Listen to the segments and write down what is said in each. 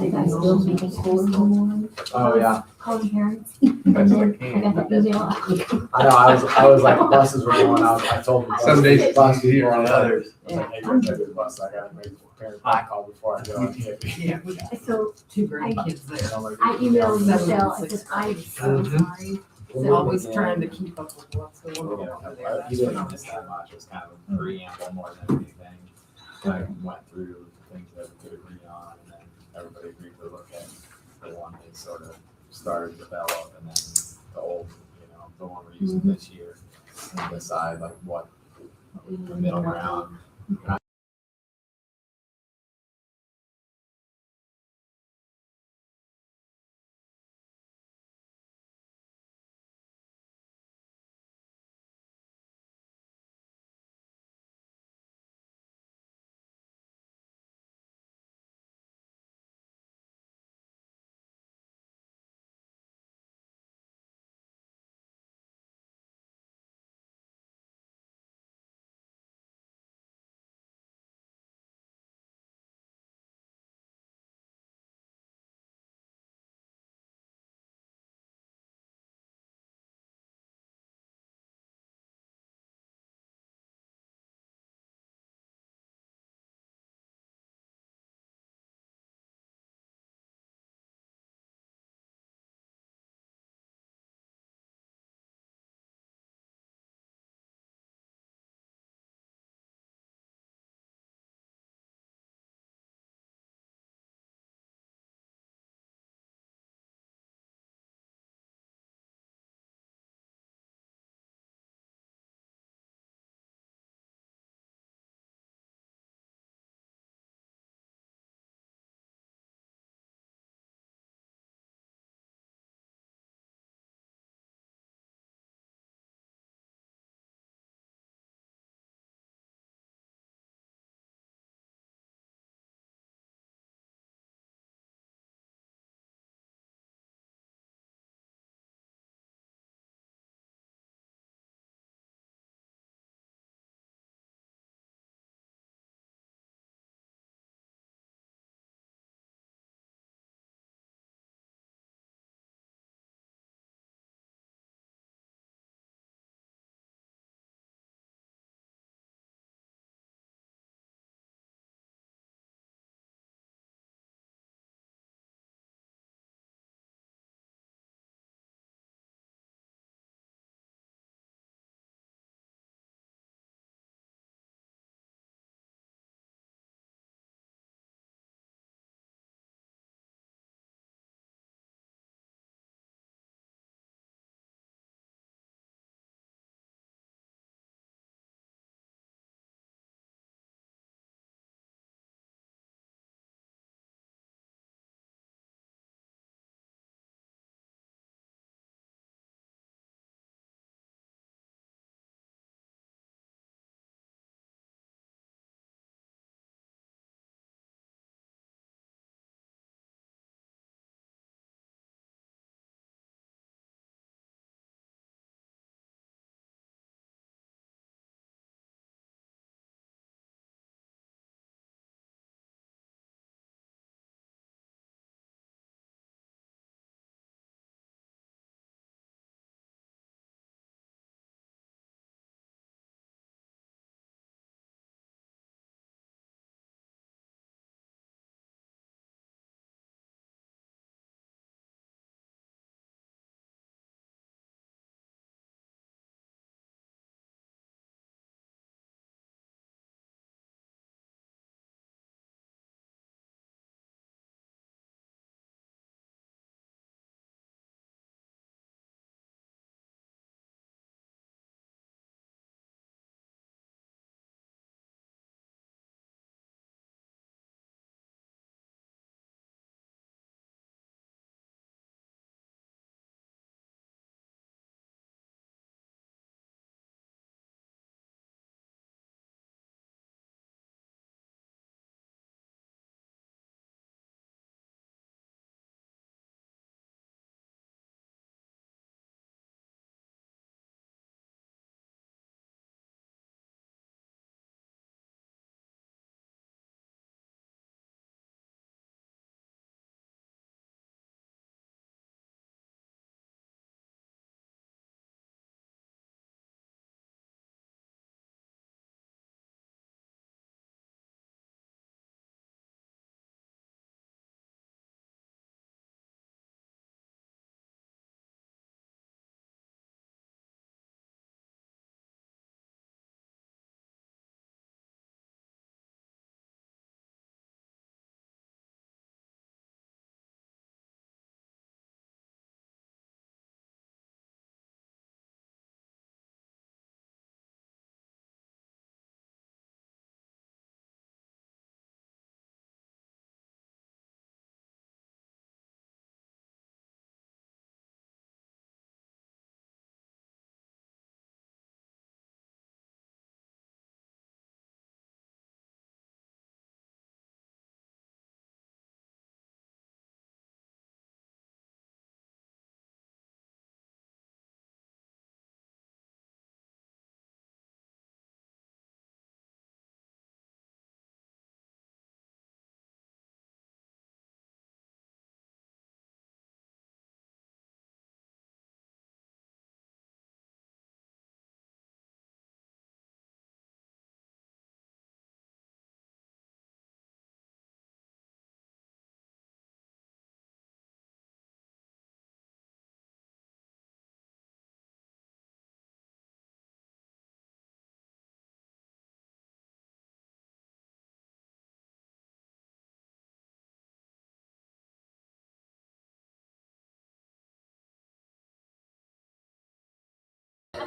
You guys still think it's school? Oh, yeah. Calling parents. That's And like, then I got that email. I know, I was like, buses were going out, I told them. Some days it's Buses easy were here going than out. others. I was like, hey, guys, I did the bus, I gotta make a parent call before I go. Yeah, we got So two grandkids there. I emailed Michelle, I said, I'm so sorry. So always trying to keep up with what's going on over there. You didn't miss that much, it was kind of a preamble more than anything. I went through things that we could agree on, and then everybody agreed to look at the one they sort of started to develop, and then the old, the one we're using this year, and decide like what the middle ground.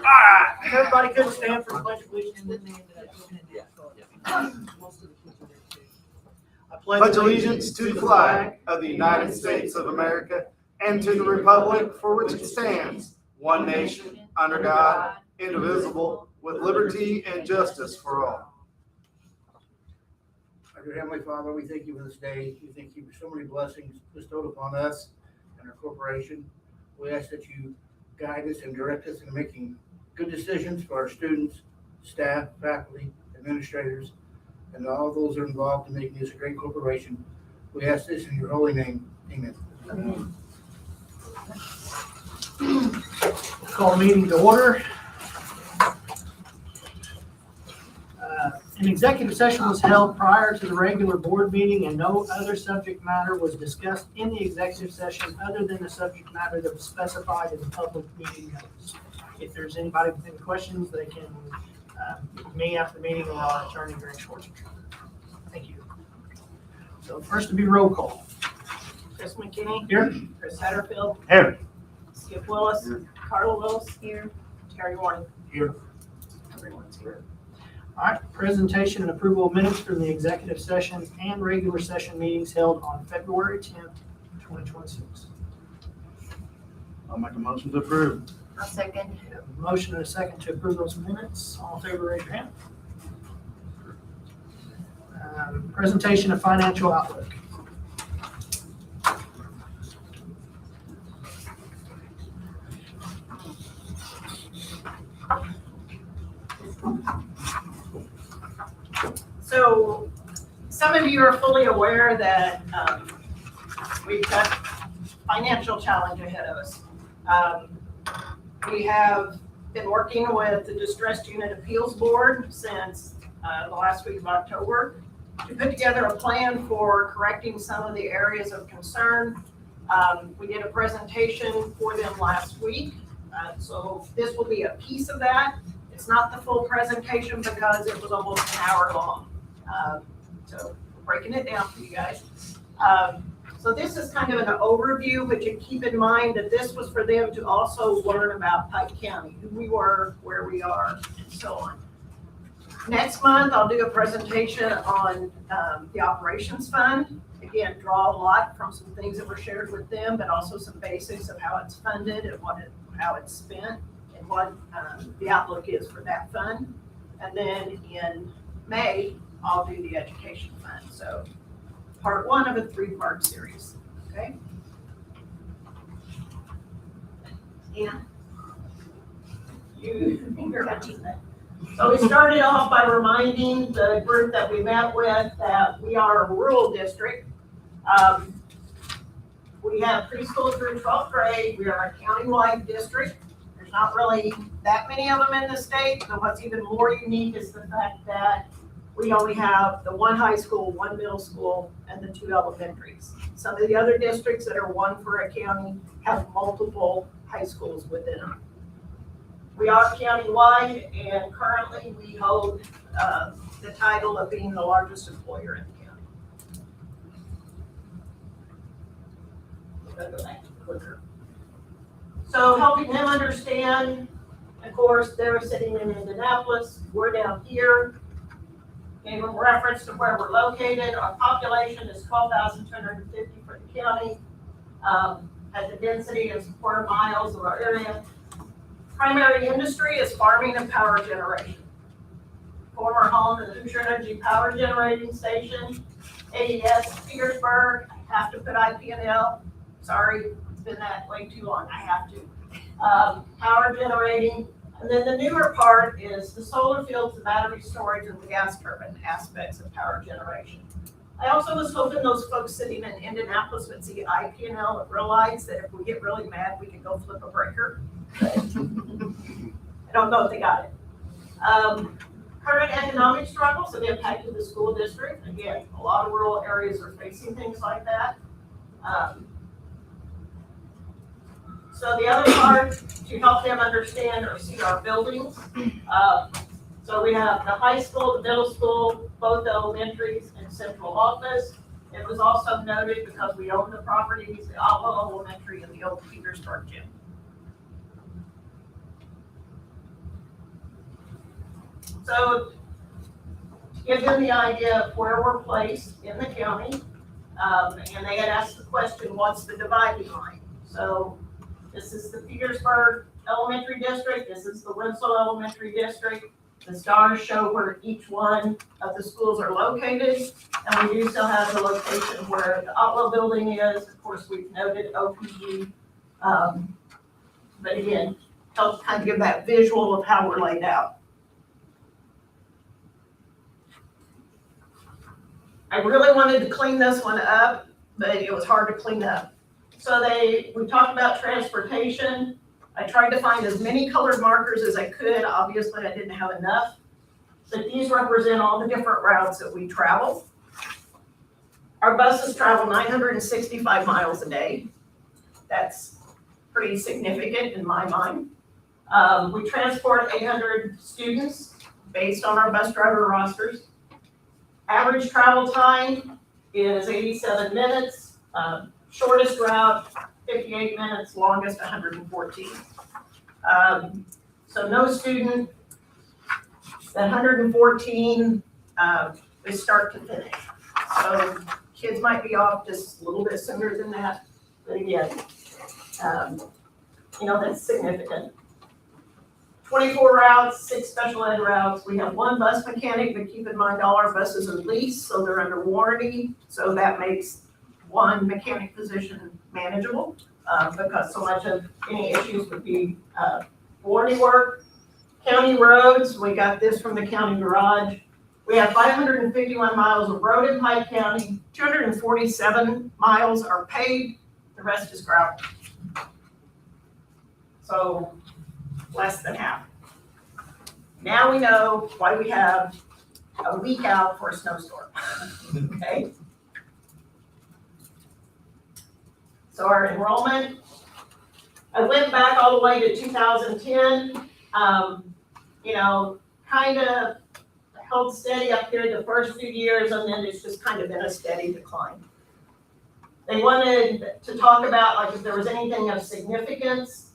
right, everybody could stand for the pledge of allegiance. I Pledge allegiance to the flag of the United States of America and to the republic for which it stands, one nation, under God, indivisible, with liberty and justice for all. Our dear Heavenly Father, we thank you for this day. We thank you for so many blessings bestowed upon us and our corporation. We ask that you guide us and direct us in making good decisions for our students, staff, faculty, administrators, and all those that are involved in making this a great corporation. We ask this in your holy name. Amen. Amen. Call the meeting to order. An executive session was held prior to the regular board meeting and no other subject matter was discussed in the executive session other than the subject matter that was specified in the public meeting notice. If there's anybody with any questions, they can meet with me after the meeting or our attorney, Greg Schwartz. Thank you. So first to be roll call. Chris McKinney. Here. Chris Satterfield. Here. Skip Willis. Carla Willis. Here. Terry Warren. Here. Everyone's here. All right, presentation and approval of minutes from the executive session and regular session meetings held on February 10th, 2026. I'll make a motion to approve. I'll second. We have a motion and a second to approve those minutes. All in favor, raise your hand. Presentation of financial outlook. So some of you are fully aware that we've got financial challenge ahead of us. We have been working with the Distressed Unit Appeals Board since the last week of October to put together a plan for correcting some of the areas of concern. We did a presentation for them last week. So this will be a piece of that. It's not the full presentation because it was almost an hour long. So we're breaking it down for you guys. So this is kind of an overview, but you keep in mind that this was for them to also learn about Pike County, who we were, where we are, and so on. Next month, I'll do a presentation on the operations fund. Again, draw a lot from some things that were shared with them, but also some basics of how it's funded and how it's spent and what the outlook is for that fund. And then in May, I'll do the education fund. So part one of a 3-part series, okay? Yeah. You're touching that. So we started off by reminding the group that we met with that we are a rural district. We have preschool through 12th grade. We are a county-wide district. There's not really that many of them in the state, but what's even more unique is the fact that we only have the 1 high school, 1 middle school, and the 2 elementaries. Some of the other districts that are one for a county have multiple high schools within them. We are county-wide, and currently we hold the title of being the largest employer in the county. Go back to the clicker. So helping them understand, of course, they're sitting in Indianapolis, we're down here. Gave them reference to where we're located. Our population is 12,250 for the county. Has a density of quarter miles of our area. Primary industry is farming and power generation. Former home of the Hoosier Energy Power Generating Station, AES Petersburg. I have to put IP&L. Sorry, it's been that way too long. I have to. Power generating. And then the newer part is the solar fields, the battery storage, and the gas turbine aspects of power generation. I also was hoping those folks sitting in Indianapolis would see IP&L and realize that if we get really mad, we can go flip a breaker. I don't know if they got it. Current economic struggles have impacted the school district. Again, a lot of rural areas are facing things like that. So the other part to help them understand or see our buildings. So we have the high school, the middle school, both elementaries, and central office. It was also noted because we own the properties, the Otwell Elementary and the old Petersburg gym. So to give them the idea of where we're placed in the county, and they had asked the question, what's the dividing line? So this is the Petersburg Elementary District, this is the Winslow Elementary District. The stars show where each one of the schools are located, and we do still have the location where the Otwell building is. Of course, we've noted OPG. But again, helps kind of give that visual of how we're laid out. I really wanted to clean this one up, but it was hard to clean up. So we talked about transportation. I tried to find as many colored markers as I could. Obviously, I didn't have enough, but these represent all the different routes that we travel. Our buses travel 965 miles a day. That's pretty significant in my mind. We transport 800 students based on our bus driver rosters. Average travel time is 87 minutes. Shortest route, 58 minutes, longest 114. So no student, that 114 is start to finish. So kids might be off just a little bit sooner than that, but again, that's significant. 24 routes, 6 special ed routes. We have 1 bus mechanic, but keep in mind all our buses are leased, so they're under warranty. So that makes 1 mechanic position manageable because so much of any issues would be warranty work. County roads, we got this from the county garage. We have 551 miles of road in Pike County, 247 miles are paved, the rest is gravel. So less than half. Now we know why we have a week out for a snowstorm, okay? So our enrollment, I went back all the way to 2010, kind of held steady up here the first few years, and then it's just kind of been a steady decline. They wanted to talk about, like, if there was anything of significance,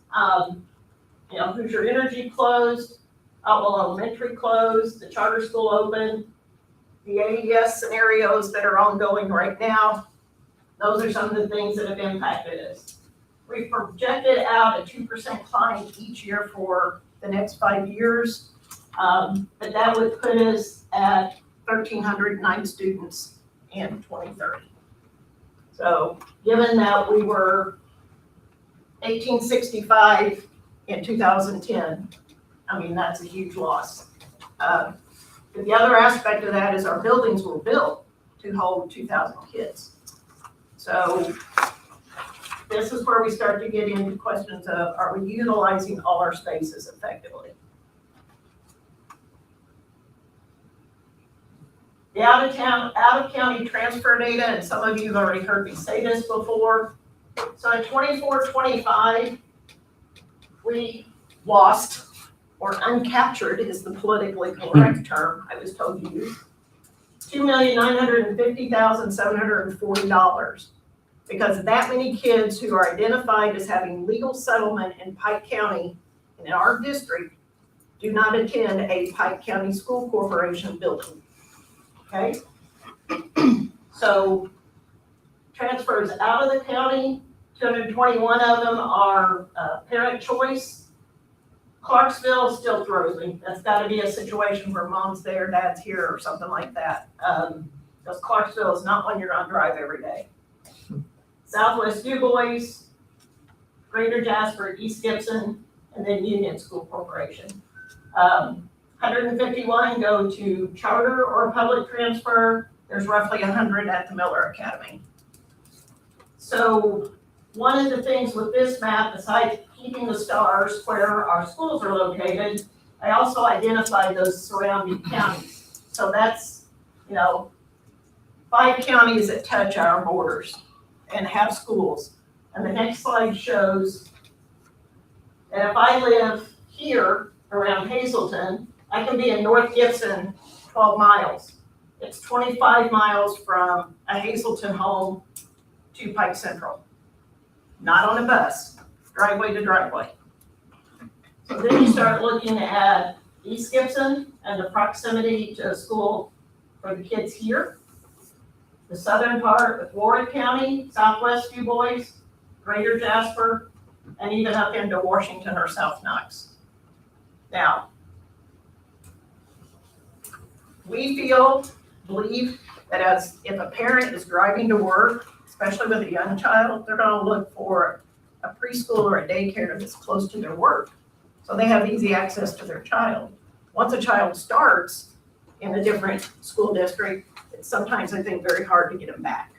Hoosier Energy closed, Otwell Elementary closed, the charter school opened, the AES scenarios that are ongoing right now. Those are some of the things that have impacted us. We projected out a 2% climb each year for the next 5 years, but that would put us at 1,309 students in 2030. So given that we were 1,865 in 2010, that's a huge loss. But the other aspect of that is our buildings were built to hold 2,000 kids. So this is where we start to get into questions of, are we utilizing all our spaces effectively? The out of county transfer data, and some of you have already heard me say this before. So in 24-25, we lost, or uncaptured is the politically correct term I was told to use, $2,950,740, because that many kids who are identified as having legal settlement in Pike County and in our district do not attend a Pike County School Corporation building. Okay? So transfers out of the county, 221 of them are parent choice. Clarksville still throws me. That's got to be a situation where mom's there, dad's here, or something like that. Because Clarksville is not one you're going to drive every day. Southwest DuBois, Greater Jasper, East Gibson, and then Union School Corporation. 151 go to charter or public transfer. There's roughly 100 at the Miller Academy. So one of the things with this map, besides keeping the stars where our schools are located, I also identified those surrounding counties. So that's, 5 counties that touch our borders and have schools. And the next slide shows that if I live here around Hazleton, I can be in North Gibson 12 miles. It's 25 miles from a Hazleton home to Pike Central. Not on a bus, driveway to driveway. So then you start looking at East Gibson, and the proximity to a school for the kids here. The southern part with Warwick County, Southwest Du Bois, Greater Jasper, and even up into Washington or South Knox. Now, we believe that if a parent is driving to work, especially with a young child, they're gonna look for a preschool or a daycare that's close to their work. So they have easy access to their child. Once a child starts in a different school district, it's sometimes, I think, very hard to get them back.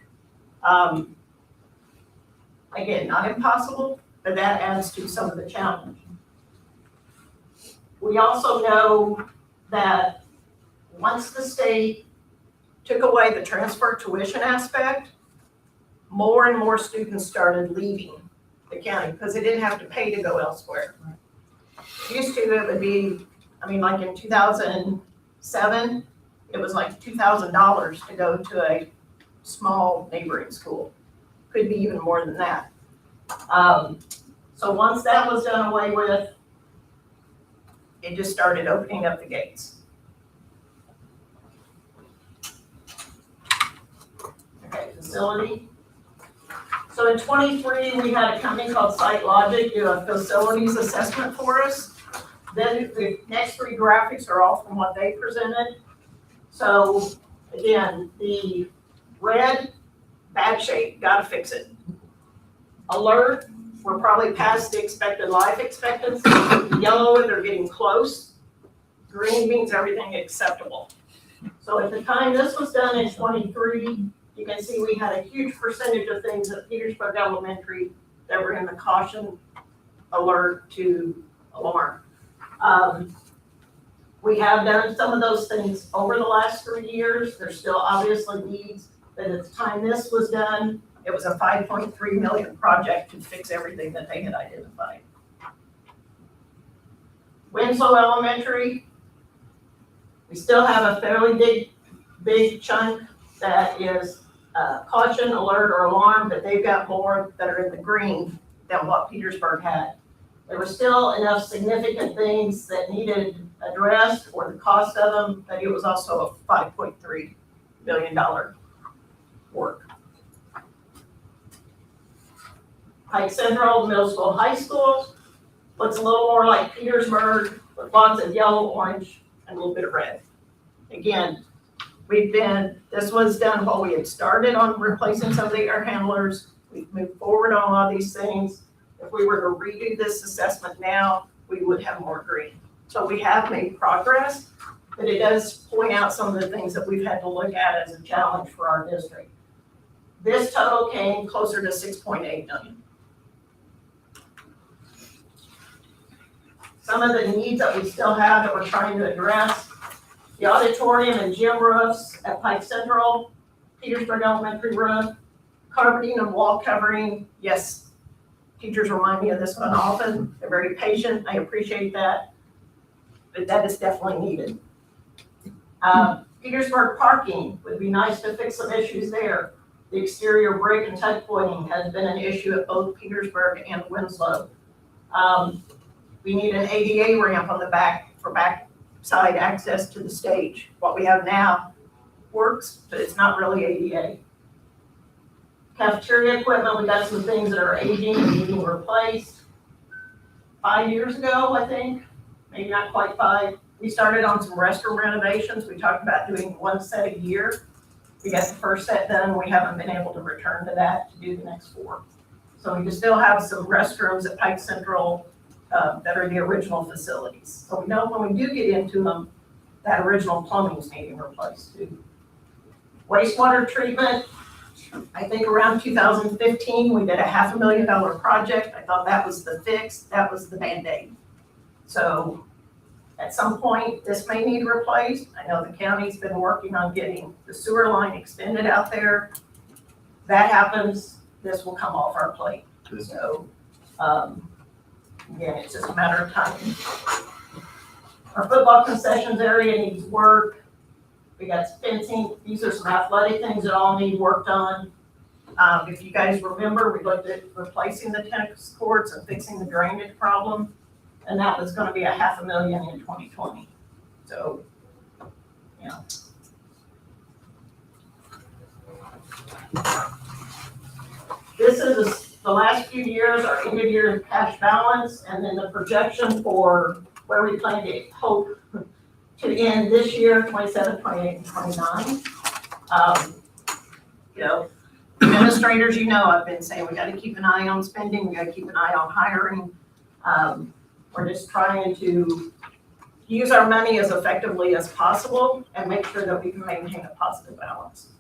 Again, not impossible, but that adds to some of the challenge. We also know that once the state took away the transfer tuition aspect, more and more students started leaving the county because they didn't have to pay to go elsewhere. Used to, it would be, I mean, like in 2007, it was like $2,000 to go to a small neighboring school. Could be even more than that. So once that was done away with, it just started opening up the gates. Okay, facility. So in 23, we had a company called SiteLogic do a facilities assessment for us. Then the next three graphics are all from what they presented. So again, the red, bad shape, gotta fix it. Alert, we're probably past the expected life expectancy. Yellow, they're getting close. Green means everything acceptable. So at the time this was done in 23, you can see we had a huge percentage of things at Petersburg Elementary that were in the caution, alert to alarm. We have done some of those things over the last 3 years. There's still obviously needs, but at the time this was done, it was a $5.3 million project to fix everything that they had identified. Winslow Elementary, we still have a fairly big chunk that is caution, alert, or alarm, but they've got more that are in the green than what Petersburg had. There were still enough significant things that needed addressed for the cost of them, but it was also a $5.3 million work. Pike Central, middle school, high school, looks a little more like Petersburg with lots of yellow, orange, and a little bit of red. Again, this was done while we had started on replacing some of the air handlers. We've moved forward on a lot of these things. If we were to redo this assessment now, we would have more green. So we have made progress, but it does point out some of the things that we've had to look at as a challenge for our district. This total came closer to 6.8 million. Some of the needs that we still have that we're trying to address, the auditorium and gym roofs at Pike Central, Petersburg Elementary roof, carpeting and wall covering. Yes, teachers remind me of this one often. They're very patient. I appreciate that, but that is definitely needed. Petersburg parking would be nice to fix some issues there. The exterior brick and tuck pointing has been an issue at both Petersburg and Winslow. We need an ADA ramp on the back for backside access to the stage. What we have now works, but it's not really ADA. Cafeteria equipment, we got some things that are aging and needing replaced. 5 years ago, I think, maybe not quite 5, we started on some restroom renovations. We talked about doing one set a year. We got the first set done. We haven't been able to return to that to do the next 4. So we just still have some restrooms at Pike Central that are the original facilities. So we know when we do get into them, that original plumbing's needing replaced too. Wastewater treatment, I think around 2015, we did a $500,000 project. I thought that was the fix, that was the Band-Aid. So at some point, this may need replaced. I know the county's been working on getting the sewer line extended out there. That happens, this will come off our plate. So, again, it's just a matter of time. Our football concessions area needs work. We got fencing. These are some athletic things that all need worked on. If you guys remember, we looked at replacing the tennis courts and fixing the drainage problem, and that was going to be $500,000 in 2020. So This is the last few years, our end of year cash balance, and then the projection for where we plan to hope to end this year, 27, 28, and 29. You know, administrators, you know, I've been saying we gotta keep an eye on spending, we gotta keep an eye on hiring. We're just trying to use our money as effectively as possible and make sure that we can maintain a positive balance.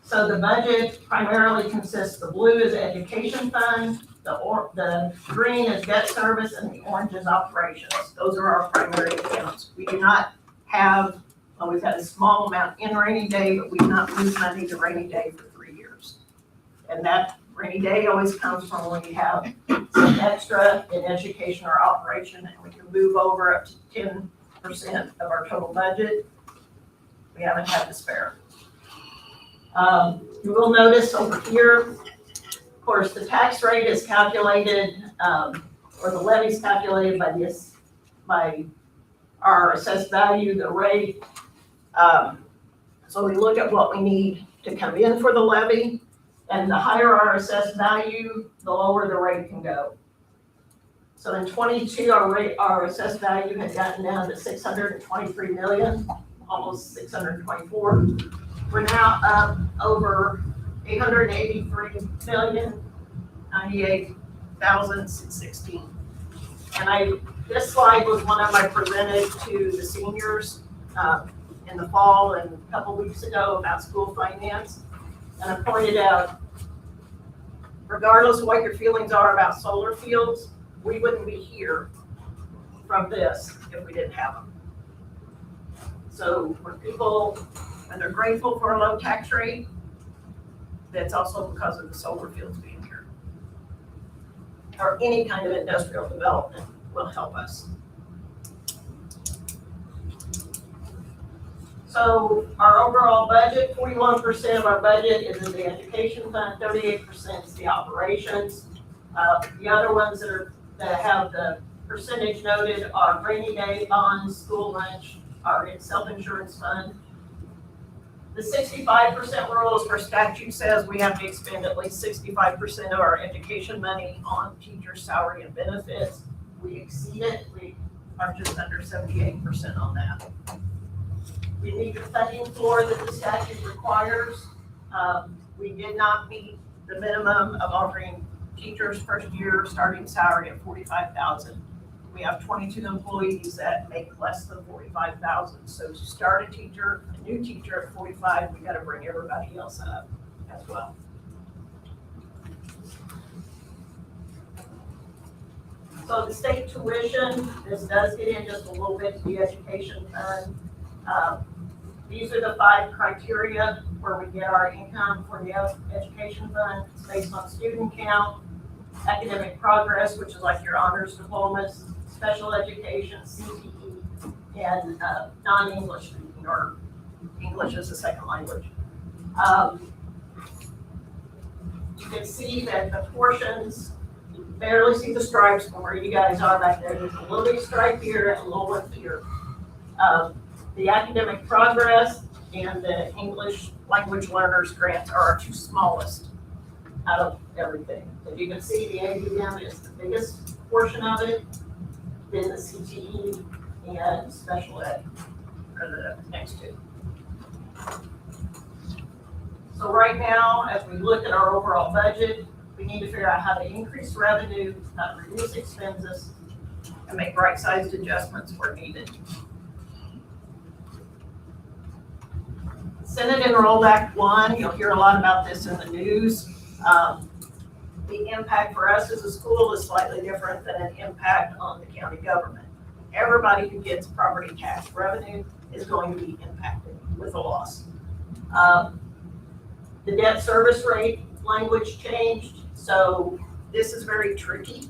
So the budget primarily consists, the blue is education fund, the green is debt service, and the orange is operations. Those are our primary accounts. We do not have, well, we've had a small amount in rainy day, but we've not moved money to rainy day for 3 years. And that rainy day always comes from when we have some extra in education or operation, and we can move over up to 10% of our total budget. We haven't had to spare. You will notice over here, of course, the tax rate is calculated, or the levy is calculated by our assessed value, the rate. So we look at what we need to come in for the levy, and the higher our assessed value, the lower the rate can go. So in 22, our assessed value had gotten down to 623 million, almost 624. We're now up over 883,098,616. And this slide was one of I presented to the seniors in the fall and a couple weeks ago about school finance. And I pointed out, regardless of what your feelings are about solar fields, we wouldn't be here from this if we didn't have them. So when people, when they're grateful for a low tax rate, that's also because of the solar fields being here. Or any kind of industrial development will help us. So our overall budget, 41% of our budget is in the education fund, 38% is the operations. The other ones that have the percentage noted are rainy day bonds, school lunch, our self-insurance fund. The 65% rule is where statute says we have to expend at least 65% of our education money on teacher salary and benefits. We exceed it, we are just under 78% on that. We need the funding floor that the statute requires. We did not meet the minimum of offering teachers first year starting salary at $45,000. We have 22 employees that make less than $45,000. So to start a new teacher at 45, we got to bring everybody else up as well. So the state tuition, this does get in just a little bit to the education fund. These are the 5 criteria where we get our income for the education fund. It's based on student count, academic progress, which is like your honors diplomas, special education, CTE, and non-English speaking, or English as a second language. You can see that the portions, you can barely see the stripes from where you guys are back there. There's a little bit stripe here and a little one here. The academic progress and the English language learners grants are our 2 smallest out of everything. As you can see, the ABM is the biggest portion of it, then the CTE and special ed are the next 2. So right now, as we look at our overall budget, we need to figure out how to increase revenue, how to reduce expenses, and make right-sized adjustments where needed. Senate Enrolled Act 1, you'll hear a lot about this in the news. The impact for us as a school is slightly different than an impact on the county government. Everybody who gets property tax revenue is going to be impacted with a loss. The debt service rate language changed, so this is very tricky.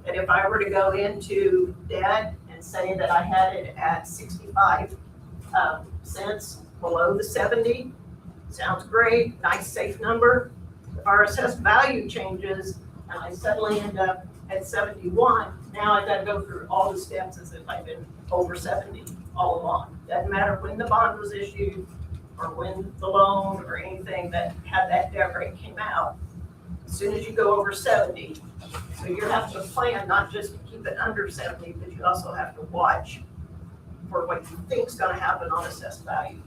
And if I were to go into debt and say that I had it at 65 cents below the 70, sounds great, nice safe number. If our assessed value changes and I suddenly end up at 71, now I've got to go through all the steps as if I've been over 70 all along. Doesn't matter when the bond was issued or when the loan or anything that had that debt rate came out. As soon as you go over 70, so you have to plan not just to keep it under 70, but you also have to watch for what you think is going to happen on assessed value.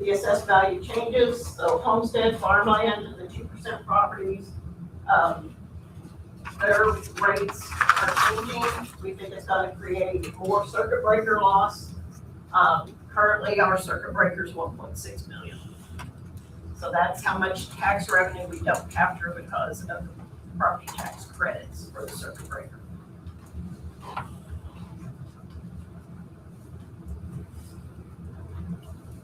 The assessed value changes, so homestead, farmland, the 2% properties, their rates are changing. We think it's going to create more circuit breaker loss. Currently, our circuit breaker is 1.6 million. So that's how much tax revenue we don't capture because of the property tax credits for the circuit breaker.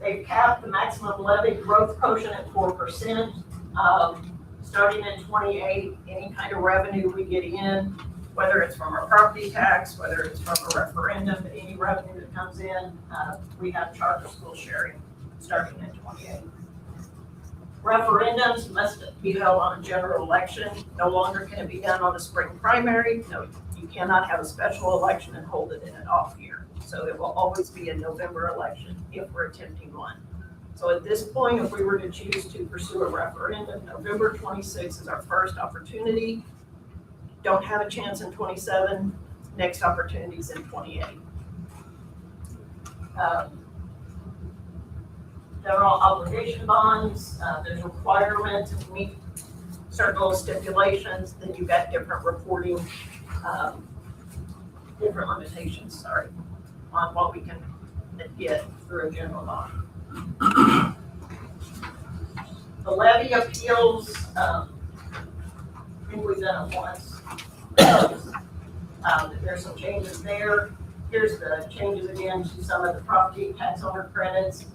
They've capped the maximum levy growth quotient at 4%. Starting in 28, any kind of revenue we get in, whether it's from our property tax, whether it's from a referendum, any revenue that comes in, we have charter school sharing starting in 28. Referendums must be held on a general election. No longer can it be done on a spring primary. No, you cannot have a special election and hold it in an off year. So it will always be a November election if we're attempting one. So at this point, if we were to choose to pursue a referendum, November 26th is our first opportunity. Don't have a chance in 27, next opportunity is in 28. General obligation bonds, there's a requirement to meet certain little stipulations, then you've got different reporting, different limitations, sorry, on what we can get through a general bond. The levy appeals, I think we've done it once. There's some changes there. Here's the changes again to some of the property tax owner credits.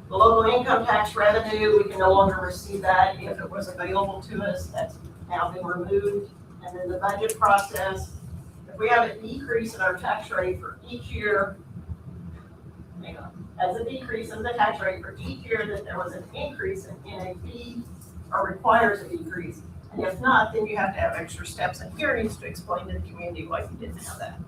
The local income tax revenue, we can no longer receive that if it was available to us. That's now been removed. And then the budget process, if we have a decrease in our tax rate for each year, hang on, as a decrease in the tax rate for each year that there was an increase in NAV or requires a decrease. And if not, then you have to have extra steps and hearings to explain to the community why you didn't have that.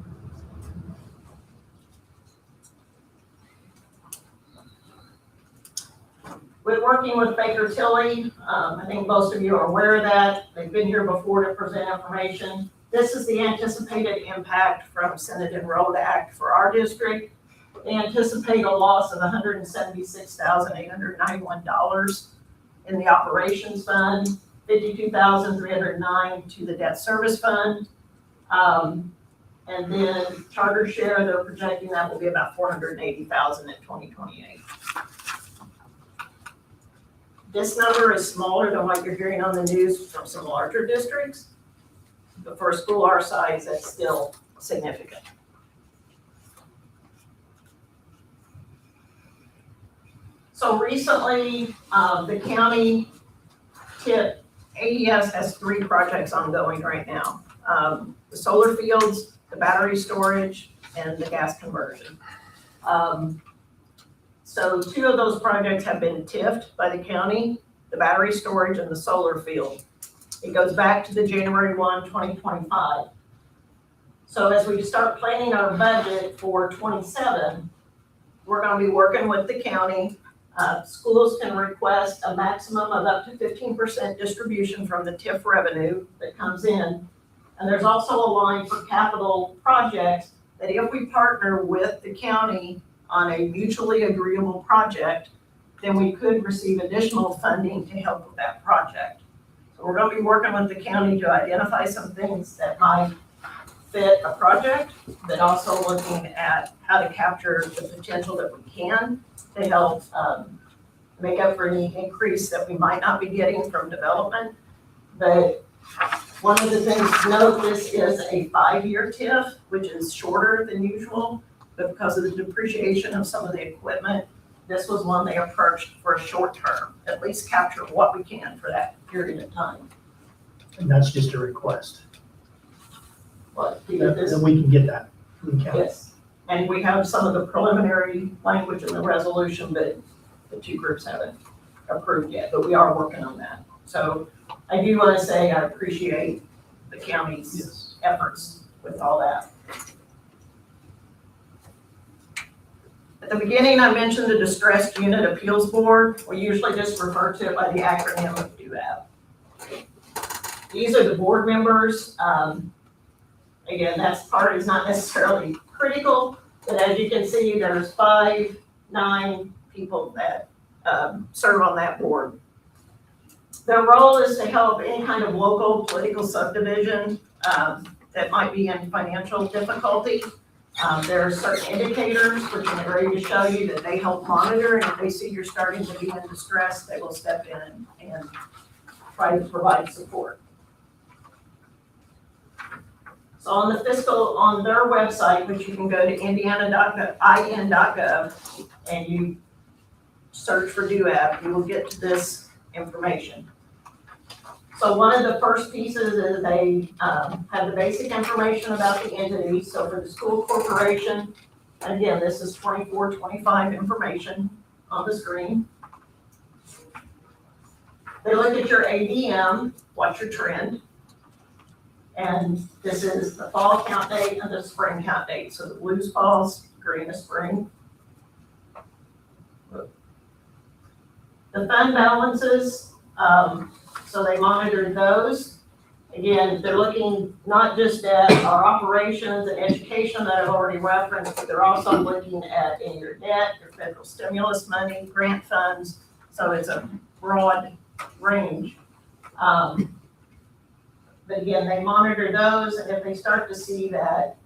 With working with Baker Tilly, I think most of you are aware of that. They've been here before to present information. This is the anticipated impact from Senate and Road Act for our district. They anticipate a loss of $176,891 in the operations fund, $52,309 to the debt service fund. And then charter share, they're projecting that will be about $480,000 in 2028. This number is smaller than what you're hearing on the news from some larger districts. But for a school our size, that's still significant. So recently, the county tip, AES has 3 projects ongoing right now. The solar fields, the battery storage, and the gas conversion. So 2 of those projects have been TIF'd by the county, the battery storage and the solar field. It goes back to the January 1, 2025. So as we start planning our budget for 27, we're going to be working with the county. Schools can request a maximum of up to 15% distribution from the TIF revenue that comes in. And there's also a line for capital projects that if we partner with the county on a mutually agreeable project, then we could receive additional funding to help with that project. So we're going to be working with the county to identify some things that might fit a project, but also looking at how to capture the potential that we can to help make up for any increase that we might not be getting from development. But one of the things to note, this is a 5-year TIF, which is shorter than usual, but because of the depreciation of some of the equipment, this was one they approached for a short term, at least capture what we can for that period of time. And that's just a request. But to get this, Then we can get that from the county. yes, and we have some of the preliminary language in the resolution, but the 2 groups haven't approved yet, but we are working on that. So I do want to say I appreciate the county's Yes. efforts with all that. At the beginning, I mentioned the Distressed Unit Appeals Board. We usually just refer to it by the acronym of DUAB. These are the board members. Again, that part is not necessarily critical, but as you can see, there's 9 people that serve on that board. Their role is to help any kind of local political subdivision that might be in financial difficulty. There are certain indicators which I'm ready to show you that they help monitor, and if they see you're starting to be in distress, they will step in and try to provide support. So on their website, which you can go to indiana.in.gov, and you search for DUAB, you will get to this information. So one of the first pieces is they have the basic information about the entity. So for the school corporation, again, this is 24-25 information on the screen. They look at your ADM, what's your trend, and this is the fall count date and the spring count date. So the blue's falls, green is spring. The fund balances, so they monitored those. Again, they're looking not just at our operations and education that I've already referenced, but they're also looking at in your debt, your federal stimulus money, grant funds. So it's a broad range. But again, they monitor those, and if they start to see that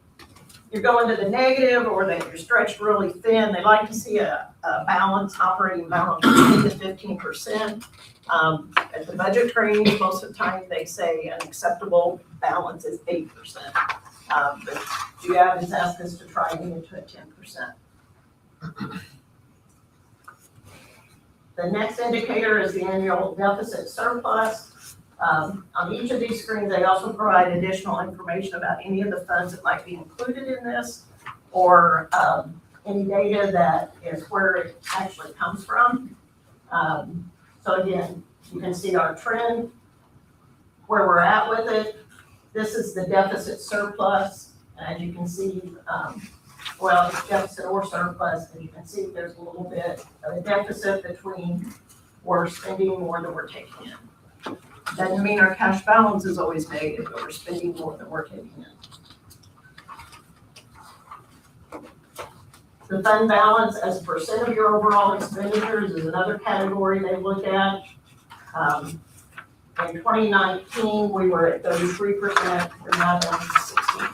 you're going to the negative or that you're stretched really thin, they like to see a balance, operating balance of 10 to 15%. At the budget trainings, most of the time they say an acceptable balance is 8%. But GAB has asked us to try and get it to a 10%. The next indicator is the annual deficit surplus. On each of these screens, they also provide additional information about any of the funds that might be included in this, or any data that is where it actually comes from. So again, you can see our trend, where we're at with it. This is the deficit surplus. As you can see, well, it's deficit or surplus, and you can see there's a little bit of a deficit between we're spending more than we're taking in. Doesn't mean our cash balance is always negative, but we're spending more than we're taking in. The fund balance as a percent of your overall expenditures is another category they look at. In 2019, we were at 33%, we're now down to 16%.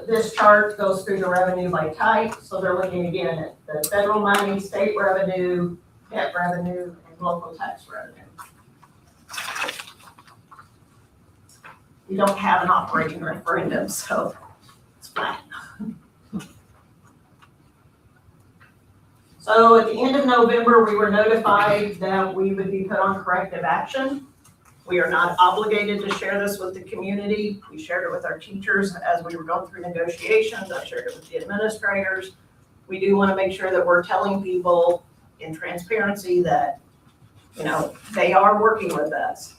This chart goes through the revenue by type, so they're looking again at the federal money, state revenue, debt revenue, and local tax revenue. We don't have an operating referendum, so it's flat. So at the end of November, we were notified that we would be put on corrective action. We are not obligated to share this with the community. We shared it with our teachers as we were going through negotiations. I shared it with the administrators. We do want to make sure that we're telling people in transparency that, you know, they are working with us,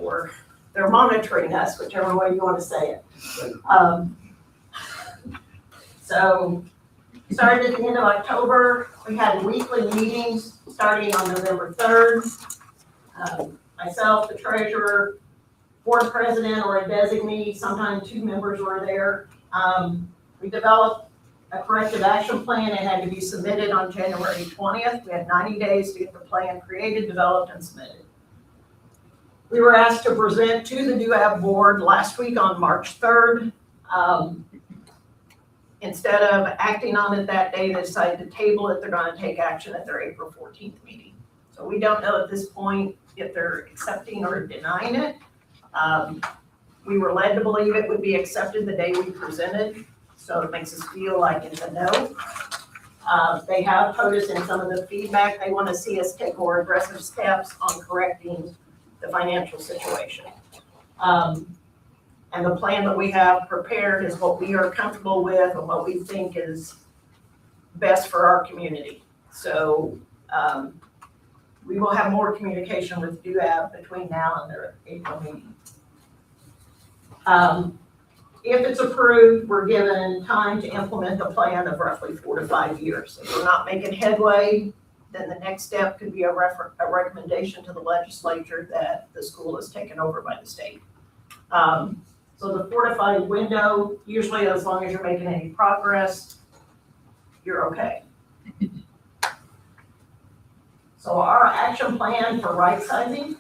or they're monitoring us, whichever way you want to say it. So started at the end of October. We had weekly meetings starting on November 3rd. Myself, the treasurer, board president, or a designee, sometimes 2 members were there. We developed a corrective action plan. It had to be submitted on January 20th. We had 90 days to get the plan created, developed, and submitted. We were asked to present to the DUAB board last week on March 3rd. Instead of acting on it that day, they decided to table it. They're going to take action at their April 14th meeting. So we don't know at this point if they're accepting or denying it. We were led to believe it would be accepted the day we presented, so it makes us feel like it's a no. They have told us in some of the feedback they want to see us take more aggressive steps on correcting the financial situation. And the plan that we have prepared is what we are comfortable with and what we think is best for our community. So We will have more communication with DUAB between now and their April meeting. If it's approved, we're given time to implement the plan of roughly 4 to 5 years. If we're not making headway, then the next step could be a recommendation to the legislature that the school is taken over by the state. So the 4 to 5 window, usually as long as you're making any progress, you're okay. So our action plan for right sizing,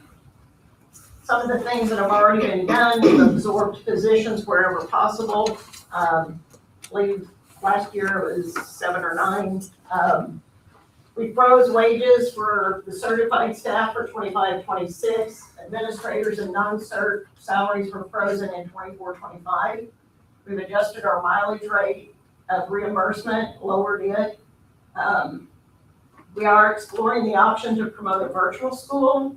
some of the things that have already been done, we've absorbed positions wherever possible. I believe last year it was 7 or 9. We froze wages for the certified staff for 25-26. Administrators and non-cert salaries were frozen in 24-25. We've adjusted our mileage rate of reimbursement, lowered it. We are exploring the option to promote a virtual school.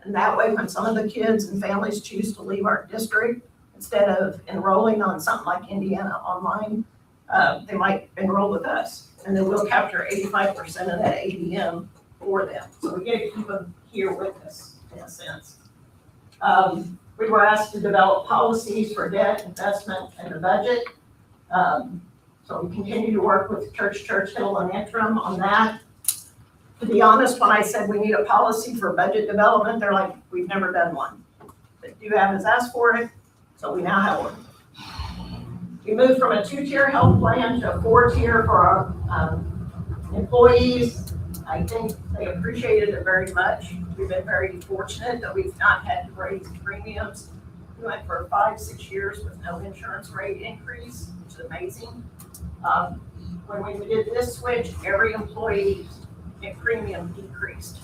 And that way, when some of the kids and families choose to leave our district, instead of enrolling on something like Indiana Online, they might enroll with us. And then we'll capture 85% of that ADM for them. So we get to keep them here with us, in a sense. We were asked to develop policies for debt, investment, and the budget. So we continue to work with Churchill, and Interim on that. To be honest, when I said we need a policy for budget development, they're like, we've never done one. But DUAB has asked for it, so we now have one. We moved from a 2-tier health plan to a 4-tier for our employees. I think they appreciated it very much. We've been very fortunate that we've not had to raise premiums. We went for 5-6 years with no insurance rate increase, which is amazing. When we did this switch, every employee premium decreased.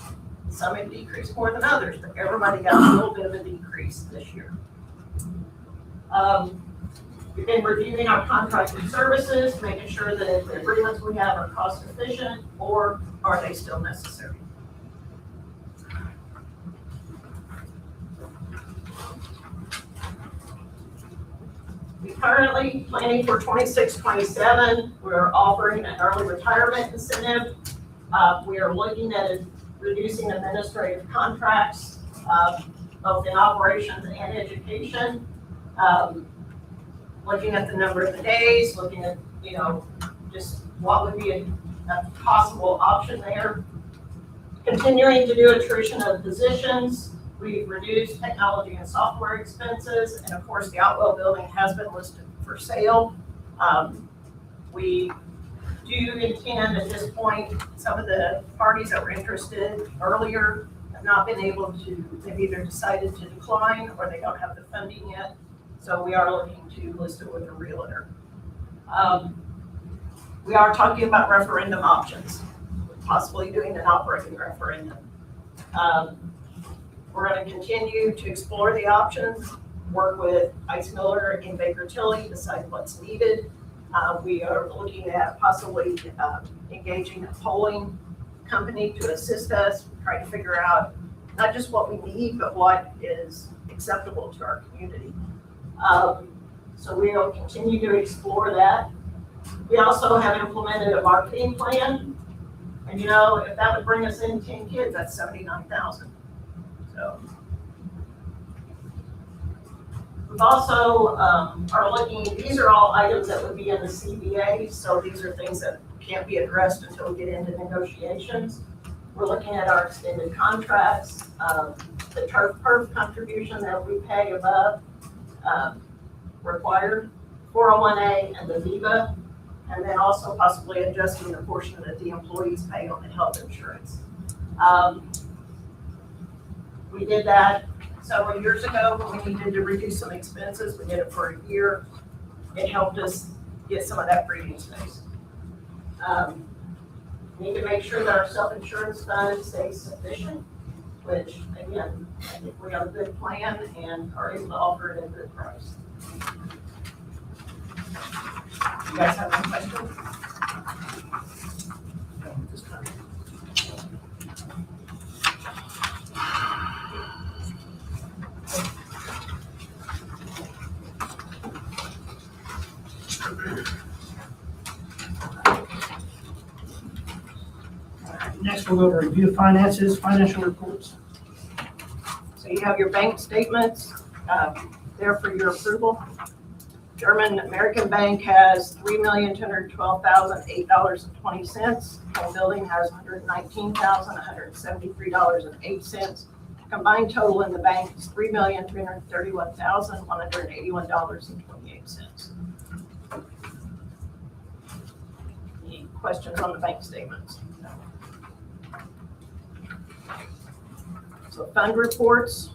Some have decreased more than others, but everybody got a little bit of a decrease this year. We've been reviewing our contracted services, making sure that the agreements we have are cost efficient, or are they still necessary? We currently planning for 26-27. We're offering an early retirement incentive. We are looking at reducing administrative contracts, both in operations and education. Looking at the number of the days, looking at, just what would be a possible option there. Continuing to do attrition of positions. We've reduced technology and software expenses, and of course, the Outwell building has been listed for sale. We do intend at this point, some of the parties that were interested earlier have not been able to, they've either decided to decline or they don't have the funding yet. So we are looking to list it with a realtor. We are talking about referendum options, possibly doing an operating referendum. We're going to continue to explore the options, work with Ice Miller and Baker Tilly, decide what's needed. We are looking at possibly engaging a polling company to assist us, try to figure out not just what we need, but what is acceptable to our community. So we will continue to explore that. We also have implemented a marketing plan. And if that would bring us in 10 kids, that's 79,000. So we've also are looking, these are all items that would be in the CBA. So these are things that can't be addressed until we get into negotiations. We're looking at our extended contracts, the turf contribution that we pay above required, 401A and the VIVA, and then also possibly adjusting the portion that the employees pay on the health insurance. We did that several years ago when we needed to reduce some expenses. We did it for a year. It helped us get some of that breathing space. We need to make sure that our self-insurance fund stays sufficient, which again, I think we have a good plan and are able to offer it at a good price. You guys have any questions? Next, we'll go to review finances, financial reports. So you have your bank statements there for your approval. German American Bank has $3,212,008.20. Home Building has $119,173.08. Combined total in the bank is $3,331,181.28. Any questions on the bank statements? So fund reports.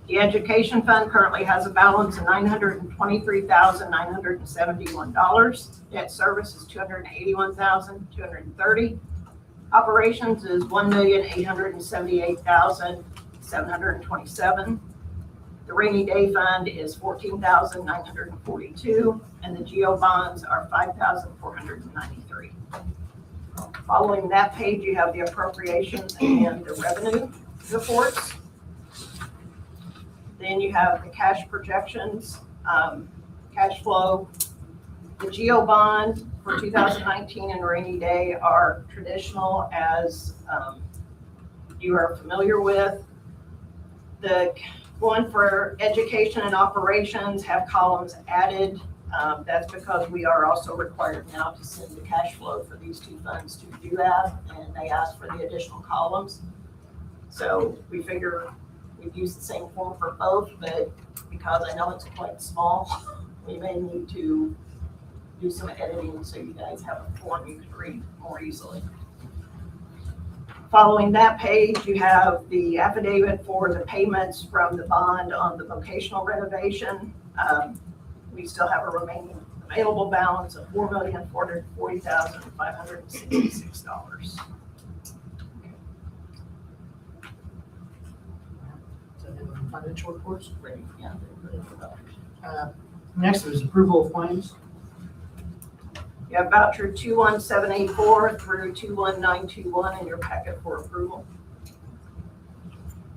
The education fund currently has a balance of $923,971. Debt service is $281,230. Operations is $1,878,727. The rainy day fund is $14,942, and the GO bonds are $5,493. Following that page, you have the appropriations and the revenue reports. Then you have the cash projections, cash flow. The GO bond for 2019 and rainy day are traditional, as you are familiar with. The one for education and operations have columns added. That's because we are also required now to send the cash flow for these two funds to do that, and they ask for the additional columns. So we figure we'd use the same form for both, but because I know it's quite small, we may need to do some editing so you guys have a form you can read more easily. Following that page, you have the affidavit for the payments from the bond on the vocational renovation. We still have a remaining available balance of $4,440,566. Financial reports. Ready? Yeah. Next is approval of claims. You have voucher 21784 through 21921 in your packet for approval.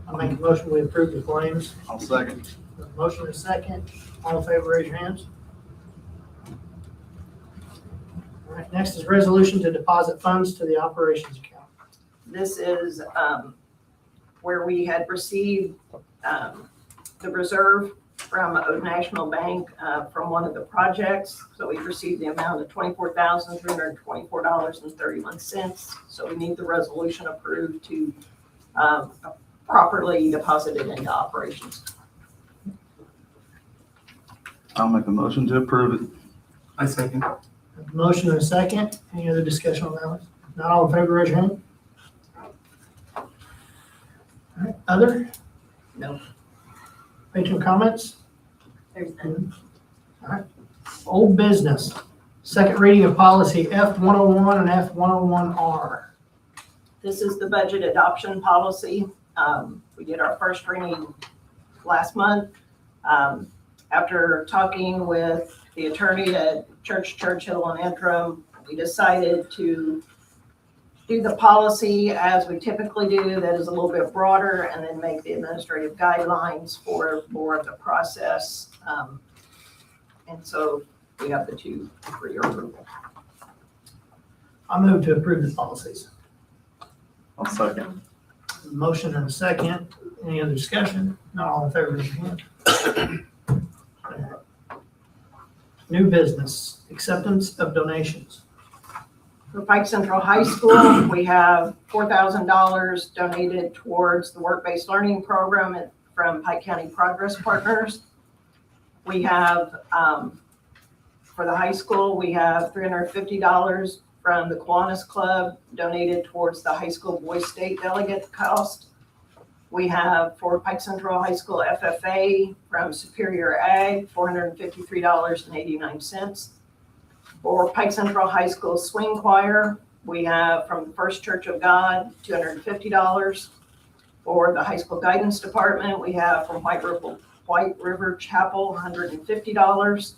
I'll make a motion, we approve the claims. I'll second. Motion is second. All in favor, raise your hands. All right, next is resolution to deposit funds to the operations account. This is where we had received the reserve from Old National Bank from one of the projects. So we received the amount of $24,324.31. So we need the resolution approved to properly deposit it into operations. I'll make a motion to approve it. I second. Motion and a second. Any other discussion on that one? Not all in favor, raise your hand. All right, other? No. Patron comments? There's none. All right. Old business. Second reading of policy F101 and F101R. This is the budget adoption policy. We did our first reading last month. After talking with the attorney at Churchill and Antrim, we decided to do the policy as we typically do, that is a little bit broader, and then make the administrative guidelines for more of the process. And so we have the two for your approval. I move to approve the policies. I'll second. Motion and a second. Any other discussion? Not all in favor, raise your hand. New business, acceptance of donations. For Pike Central High School, we have $4,000 donated towards the work-based learning program from Pike County Progress Partners. We have, for the high school, we have $350 from the Kiwanis Club donated towards the high school boys state delegate cost. We have for Pike Central High School FFA from Superior Ag, $453.89. For Pike Central High School Swing Choir, we have from the First Church of God, $250. For the High School Guidance Department, we have from White River Chapel, $150.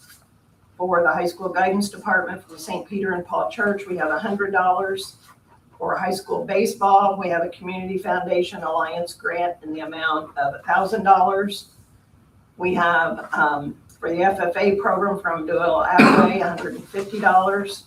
For the High School Guidance Department from St. Peter and Paul Church, we have $100. For high school baseball, we have a Community Foundation Alliance grant in the amount of $1,000. We have for the FFA program from Doyle Attaway, $150.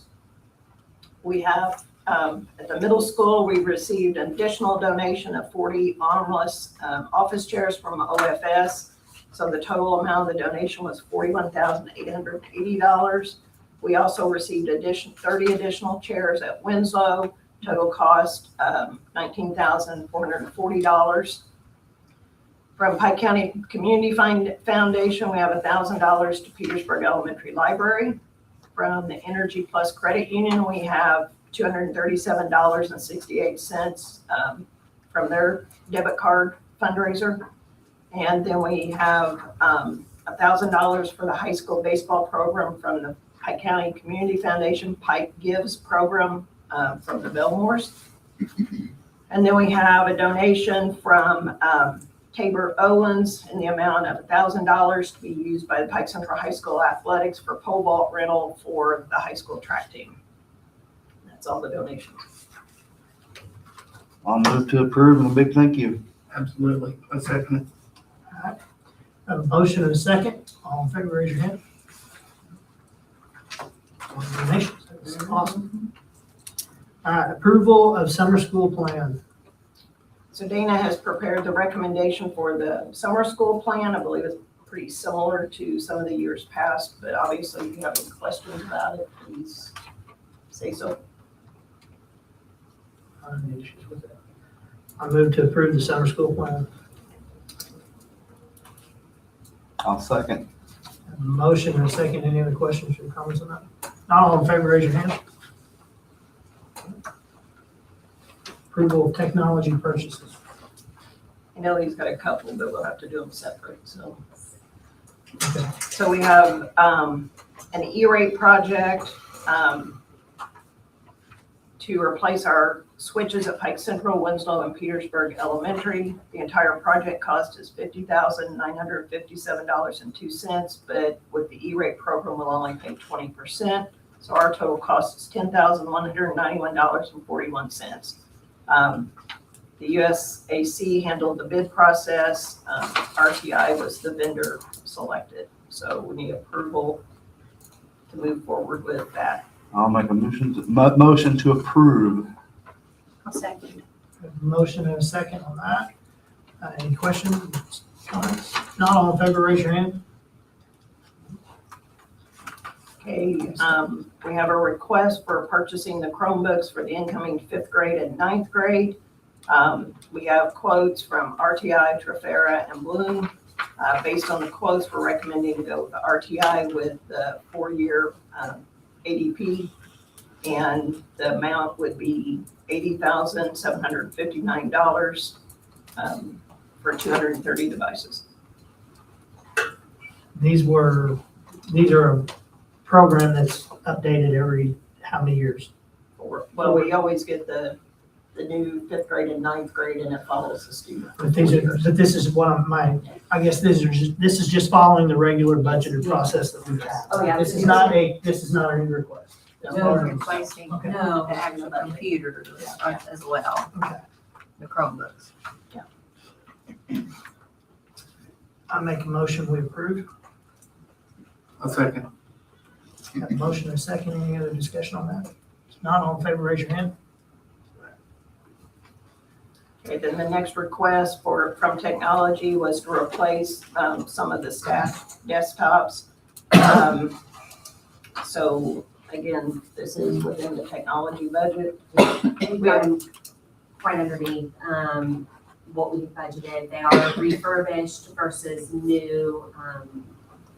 We have At the middle school, we received an additional donation of 40 armless office chairs from OFS. So the total amount of the donation was $41,880. We also received 30 additional chairs at Winslow, total cost $19,440. From Pike County Community Foundation, we have $1,000 to Petersburg Elementary Library. From the Energy Plus Credit Union, we have $237.68 from their debit card fundraiser. And then we have $1,000 for the high school baseball program from the Pike County Community Foundation Pike Gives program from the Belmores. And then we have a donation from Tabor Owens in the amount of $1,000 to be used by the Pike Central High School Athletics for pole vault rental for the high school track team. That's all the donations. I'll move to approve and a big thank you. Absolutely. I second I have a motion and a second. All in favor, raise your hand. Donations. That's awesome. All right, approval of summer school plan. So Dana has prepared the recommendation for the summer school plan. I believe it's pretty similar to some of the years past, but obviously if you have any questions about it, please say so. Any issues with that? I move to approve the summer school plan. I'll second. A motion and a second. Any other questions or comments on that? Not all in favor, raise your hand. Approval of technology purchases. I know he's got a couple, but we'll have to do them separate, so. Okay. So we have an E-rate project to replace our switches at Pike Central, Winslow, and Petersburg Elementary. The entire project cost is $50,957.02, but with the E-rate program, we'll only pay 20%. So our total cost is $10,191.41. The USAC handled the bid process. RTI was the vendor selected. So we need approval to move forward with that. I'll make a motion to approve. I'll second. A motion and a second on that. Any questions, comments? Not all in favor, raise your hand. Okay, we have a request for purchasing the Chromebooks for the incoming 5th grade and 9th grade. We have quotes from RTI, Trafera, and Bloom. Based on the quotes, we're recommending to go with the RTI with the 4-year ADP, and the amount would be $80,759 for 230 devices. These are a program that's updated every how many years? Well, we always get the new 5th grade and 9th grade, and it follows the student. But this is one of my, I guess this is just following the regular budgeted process that we've had. Oh, yeah. This is not a new request. No replacing, Okay. no, the actual computers as well, Okay. the Chromebooks. I make a motion, we approve. it. I second. Have a motion and a second. Any other discussion on that? If not, all in favor, raise your hand. Okay, then the next request from technology was to replace some of the staff desktops. So again, this is within the technology budget. We've gone quite underneath what we budgeted. They are refurbished versus new.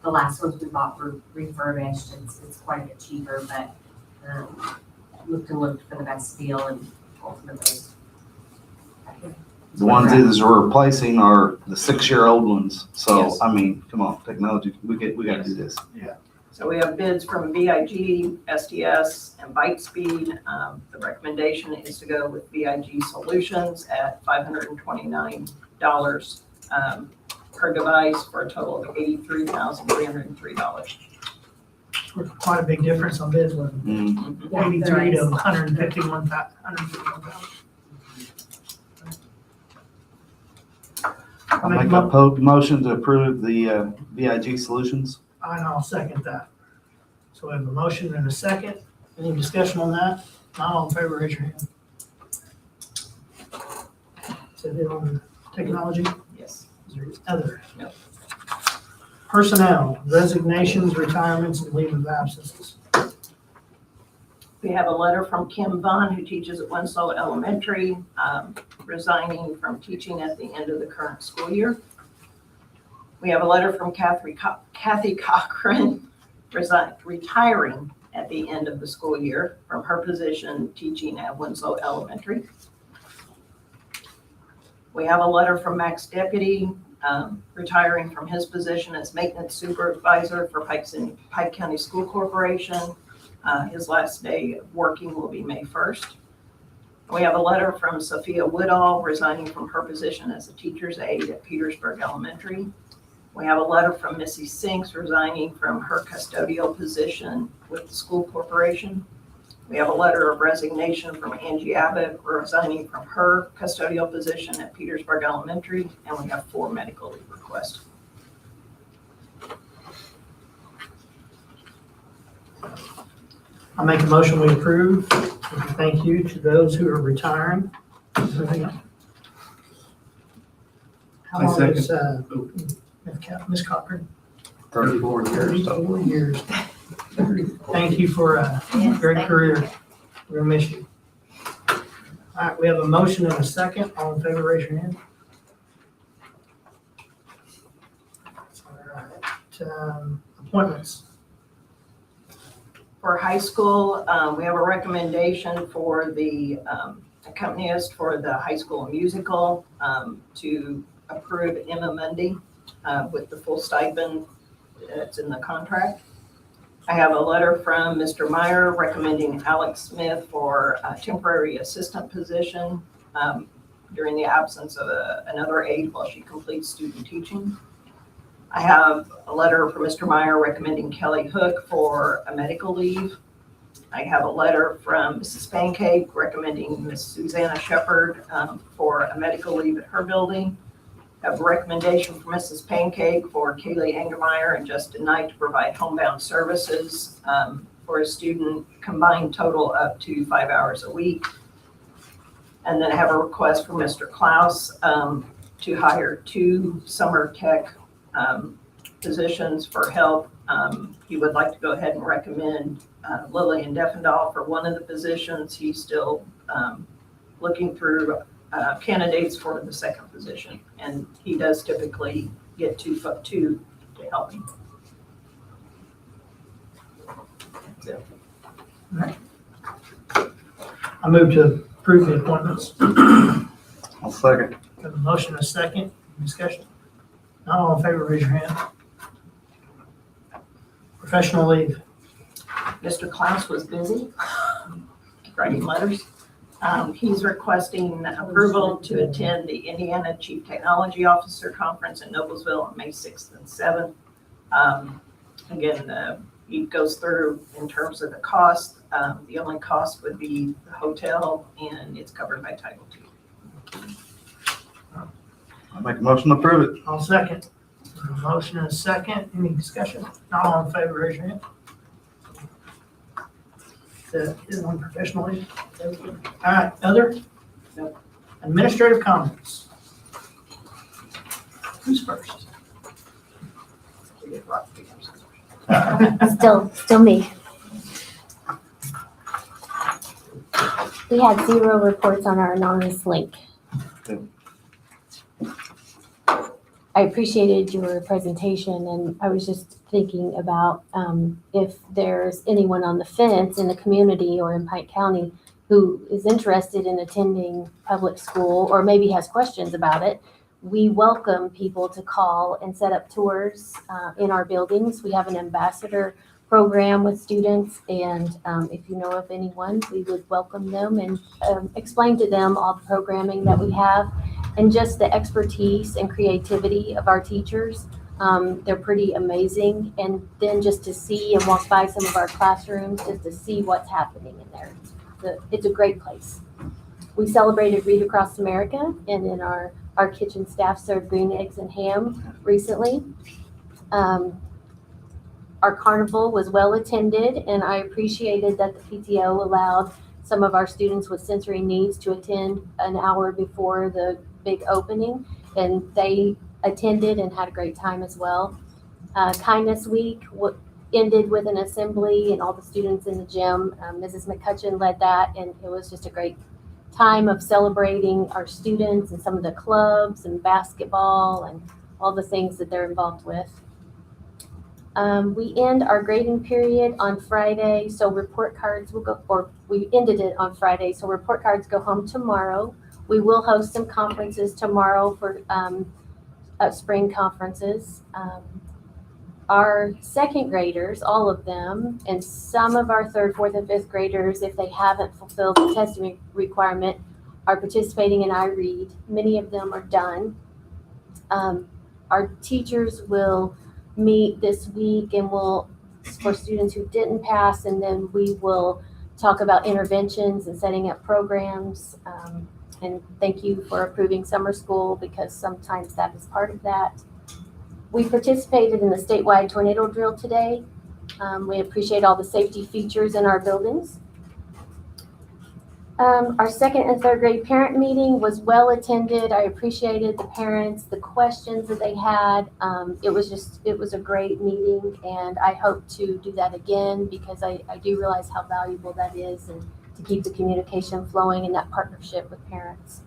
The last ones we bought were refurbished. It's quite a bit cheaper, but looked for the best deal and ultimately. The ones that are replacing are the 6-year-old ones. So, Yes. I mean, come on, technology, we got to do this. So we have bids from VIG, SDS, and Bytespeed. The recommendation is to go with VIG Solutions at $529 per device for a total of $83,303. Quite a big difference on bids, wasn't Mm. it? 83 to 151,000. I'll make a motion to approve the VIG solutions. And I'll second that. So we have a motion and a second. Any discussion on that? Not all in favor, raise your hand. Is that it on technology? Yes. Is there other? No. Personnel, resignations, retirements, and leave of absences. We have a letter from Kim Vaughn, who teaches at Winslow Elementary, resigning from teaching at the end of the current school year. We have a letter from Kathy Cochran, retiring at the end of the school year from her position teaching at Winslow Elementary. We have a letter from Max Deputy, retiring from his position as maintenance supervisor for Pike County School Corporation. His last day of working will be May 1st. We have a letter from Sophia Woodall resigning from her position as a teacher's aide at Petersburg Elementary. We have a letter from Missy Sinks resigning from her custodial position with the school corporation. We have a letter of resignation from Angie Abbott resigning from her custodial position at Petersburg Elementary, and we have 4 medical leave requests. I make a motion we approve. Thank you to those who are retiring. Moving on. How I long is, second. Ms. Cochran? 34 years. 34 years. Thank you for a great career. We'll miss you. All right, we have a motion and a second. All in favor, raise your hand. All right, appointments. For high school, we have a recommendation for the accompanist for the high school musical to approve Emma Mundy with the full stipend that's in the contract. I have a letter from Mr. Meyer recommending Alex Smith for a temporary assistant position during the absence of another aide while she completes student teaching. I have a letter from Mr. Meyer recommending Kelly Hook for a medical leave. I have a letter from Mrs. Pancake recommending Miss Susanna Shepard for a medical leave at her building. I have a recommendation from Mrs. Pancake for Kaylee Angermeyer and Justin Knight to provide homebound services for a student combined total up to 5 hours a week. And then I have a request from Mr. Klaus to hire 2 summer tech positions for help. He would like to go ahead and recommend Lillian Defendahl for one of the positions. He's still looking through candidates for the second position, and he does typically get two to help him. So, I move to approve the appointments. I'll second. Have a motion and a second. Discussion. Not all in favor, raise your hand. Professional leave. Mr. Klaus was busy writing letters. He's requesting approval to attend the Indiana Chief Technology Officer Conference in Noblesville on May 6th and 7th. Again, he goes through in terms of the cost. The only cost would be the hotel, and it's covered by Title II. I'll make a motion to approve it. I'll second. A motion and a second. Any discussion? Not all in favor, raise your hand. Is one professional leave? All right, other? Nope. Administrative comments. Who's first? Still me. We had 0 reports on our anonymous link. I appreciated your presentation, and I was just thinking about if there's anyone on the fence in the community or in Pike County who is interested in attending public school or maybe has questions about it. We welcome people to call and set up tours in our buildings. We have an ambassador program with students, and if you know of anyone, we would welcome them and explain to them all the programming that we have and just the expertise and creativity of our teachers. They're pretty amazing. And then just to see and walk by some of our classrooms, just to see what's happening in there. It's a great place. We celebrated Read Across America, and then our kitchen staff served green eggs and ham recently. Our carnival was well attended, and I appreciated that the PTO allowed some of our students with sensory needs to attend an hour before the big opening, and they attended and had a great time as well. Kindness Week ended with an assembly and all the students in the gym. Mrs. McCutcheon led that, and it was just a great time of celebrating our students and some of the clubs and basketball and all the things that they're involved with. We end our grading period on Friday, so report cards will go, or we ended it on Friday, so report cards go home tomorrow. We will host some conferences tomorrow for spring conferences. Our second graders, all of them, and some of our third, fourth, and fifth graders, if they haven't fulfilled the testing requirement, are participating in iRead. Many of them are done. Our teachers will meet this week and for students who didn't pass, and then we will talk about interventions and setting up programs. And thank you for approving summer school, because sometimes that is part of that. We participated in the statewide tornado drill today. We appreciate all the safety features in our buildings. Our second and third grade parent meeting was well attended. I appreciated the parents, the questions that they had. It was a great meeting, and I hope to do that again, because I do realize how valuable that is, and to keep the communication flowing and that partnership with parents.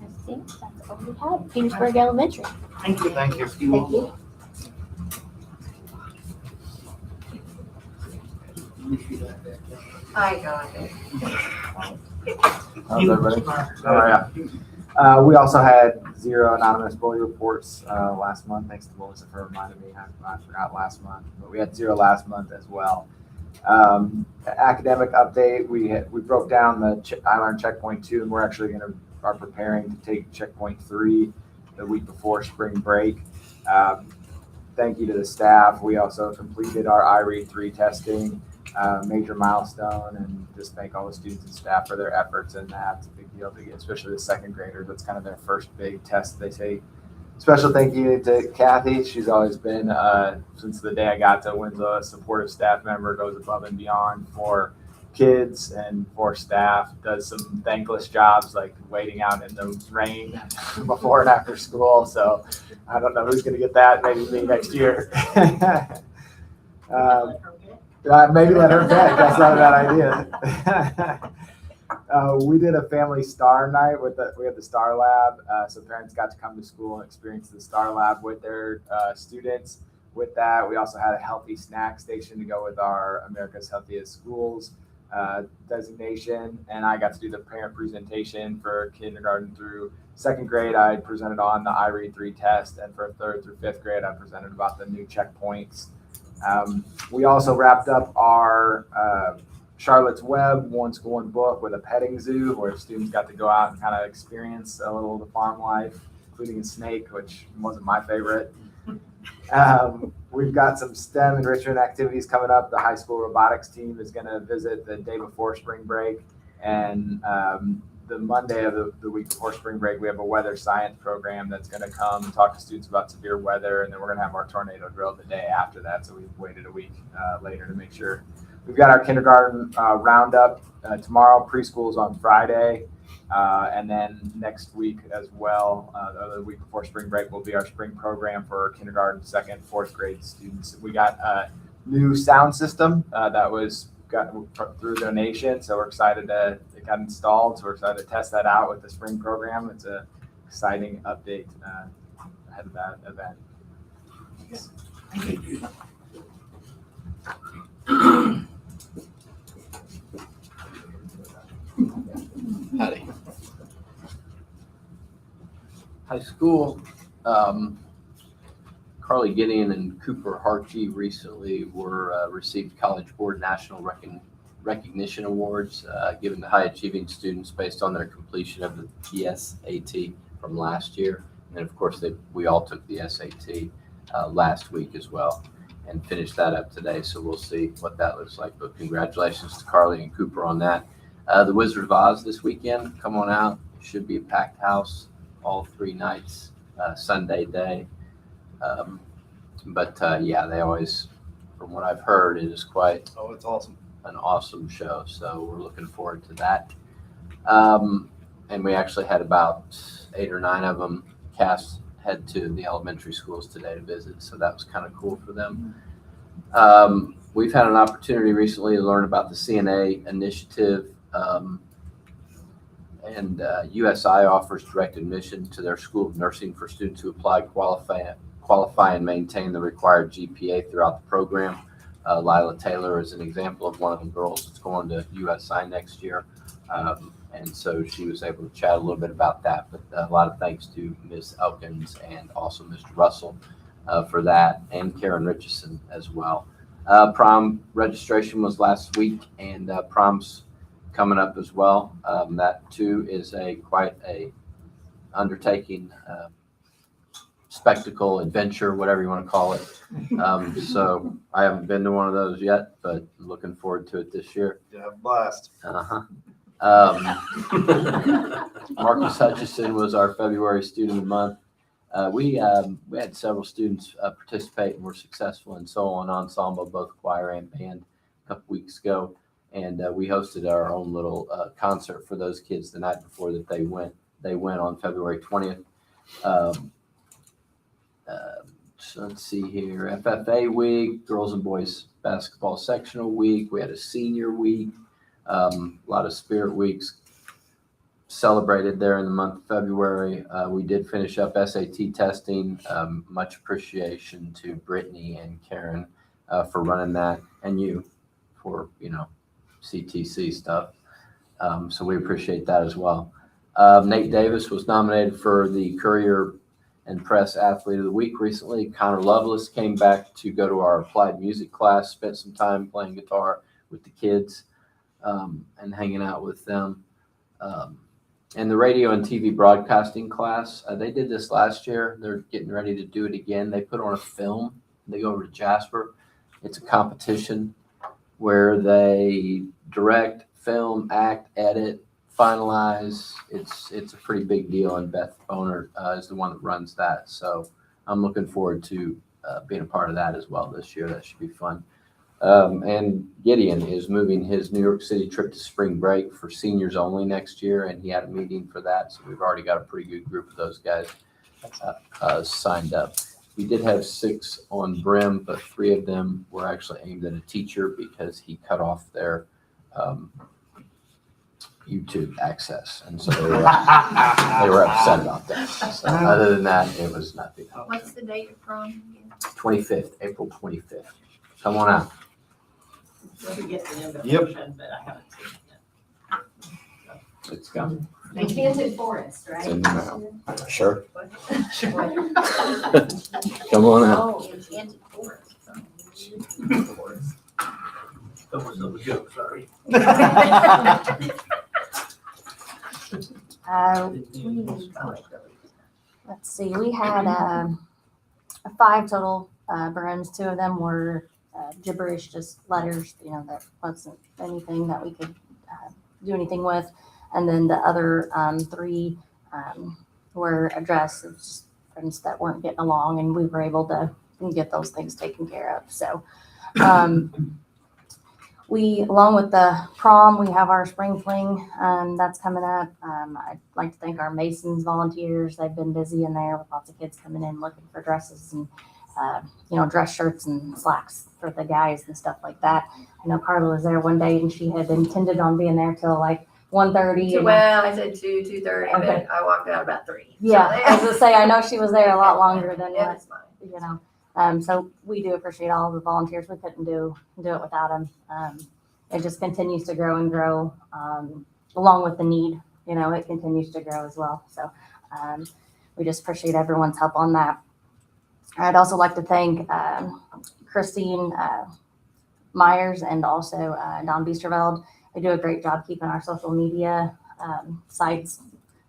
I think that's all we have. Petersburg Elementary. Thank you. Thank you. Thank you. I got it. How's everybody? Oh, we also had 0 anonymous bully reports last month. Thanks to Melissa for reminding me. I forgot last month, but we had 0 last month as well. Academic update: we broke down the I Learned Checkpoint 2, and we're actually are preparing to take Checkpoint 3 the week before spring break. Thank you to the staff. We also completed our iRead 3 testing, major milestone, and just thank all the students and staff for their efforts in that. It's a big deal to get, especially the second graders. That's kind of their first big test. They say special thank you to Kathy. She's always been, since the day I got to Winslow, a supportive staff member, goes above and beyond for kids and for staff, does some thankless jobs like waiting out in the rain before and after school. So I don't know who's going to get that. Maybe me next year. Maybe let her bet. That's not a bad idea. We did a family star night we had the Star Lab. So parents got to come to school and experience the Star Lab with their students. With that, we also had a healthy snack station to go with our America's Healthiest Schools designation. And I got to do the parent presentation for kindergarten through second grade. I presented on the iRead 3 test. And for third through fifth grade, I presented about the new checkpoints. We also wrapped up our Charlotte's Web One School One Book with a petting zoo, where students got to go out and kind of experience a little of the farm life, including a snake, which wasn't my favorite. We've got some STEM enrichment activities coming up. The high school robotics team is going to visit the day before spring break, and the Monday of the week before spring break, we have a weather science program that's going to come and talk to students about severe weather, and then we're going to have our tornado drill the day after that. So we've waited a week later to make sure. We've got our kindergarten roundup tomorrow. Preschool is on Friday, and then next week as well, the week before spring break, will be our spring program for kindergarten, second, fourth grade students. We got a new sound system that was got through donation, so we're excited to it got installed. So we're excited to test that out with the spring program. It's an exciting update ahead of that event. Howdy. High school. Carly Gideon and Cooper Harkey recently received College Board National Recognition Awards given to high achieving students based on their completion of the PSAT from last year. And of course, we all took the SAT last week as well and finished that up today. So we'll see what that looks like. But congratulations to Carly and Cooper on that. The Wizard of Oz this weekend. Come on out. It should be a packed house all 3 nights, Sunday day. But yeah, they always, from what I've heard, it is quite Oh, it's awesome. an awesome show. So we're looking forward to that. And we actually had about 8 or 9 of them cast head to the elementary schools today to visit. So that was kind of cool for them. We've had an opportunity recently to learn about the CNA initiative. And USI offers direct admission to their School of Nursing for students who apply, qualify and maintain the required GPA throughout the program. Lila Taylor is an example of one of the girls that's going to USI next year. And so she was able to chat a little bit about that. But a lot of thanks to Ms. Elkins and also Mr. Russell for that, and Karen Richardson as well. Prom registration was last week, and prom's coming up as well. That too is quite a undertaking, spectacle, adventure, whatever you want to call it. So I haven't been to one of those yet, but I'm looking forward to it this year. You have a blast. Marcus Hutchison was our February Student of the Month. We had several students participate and were successful in solo and ensemble, both choir and band, a couple weeks ago. And we hosted our own little concert for those kids the night before that they went. They went on February 20th. So let's see here. FFA week, girls and boys basketball sectional week. We had a senior week. A lot of spirit weeks celebrated there in the month of February. We did finish up SAT testing. Much appreciation to Brittany and Karen for running that, and you for, CTC stuff. So we appreciate that as well. Nate Davis was nominated for the Courier and Press Athlete of the Week recently. Connor Lovelace came back to go to our applied music class, spent some time playing guitar with the kids and hanging out with them. And the radio and TV broadcasting class, they did this last year. They're getting ready to do it again. They put on a film. They go over to Jasper. It's a competition where they direct, film, act, edit, finalize. It's a pretty big deal, and Beth Boner is the one that runs that. So I'm looking forward to being a part of that as well this year. That should be fun. And Gideon is moving his New York City trip to spring break for seniors only next year, and he had a meeting for that. So we've already got a pretty good group of those guys signed up. We did have 6 on Brim, but 3 of them were actually aimed at a teacher because he cut off their YouTube access. And so they were upset about that. So other than that, it was nothing. What's the date of prom? 25th, April 25th. Come on out. We get the invitation, but I haven't seen it yet. It's coming. Enchanted Forest, It's right? in the mail. Sure. What? Come on out. Oh, Enchanted Forest. That was a joke, sorry. Let's see, we had 5 total brims. 2 of them were gibberish, just letters, that wasn't anything that we could do anything with. And then the other 3 were addressed of just friends that weren't getting along, and we were able to get those things taken care of. So we, along with the prom, we have our spring fling that's coming up. I'd like to thank our Masons volunteers. They've been busy in there with lots of kids coming in looking for dresses and dress shirts and slacks for the guys and stuff like that. I know Carla was there one day and she had intended on being there till like 1:30. Well, I said 2:30, Okay. but I walked out about 3. Yeah, I was gonna say, I know she was there a lot longer than Yeah, what, that's fine. so we do appreciate all the volunteers. We couldn't do it without them. It just continues to grow and grow, along with the need, it continues to grow as well. So we just appreciate everyone's help on that. I'd also like to thank Christine Myers and also Don Biesterveld. They do a great job keeping our social media sites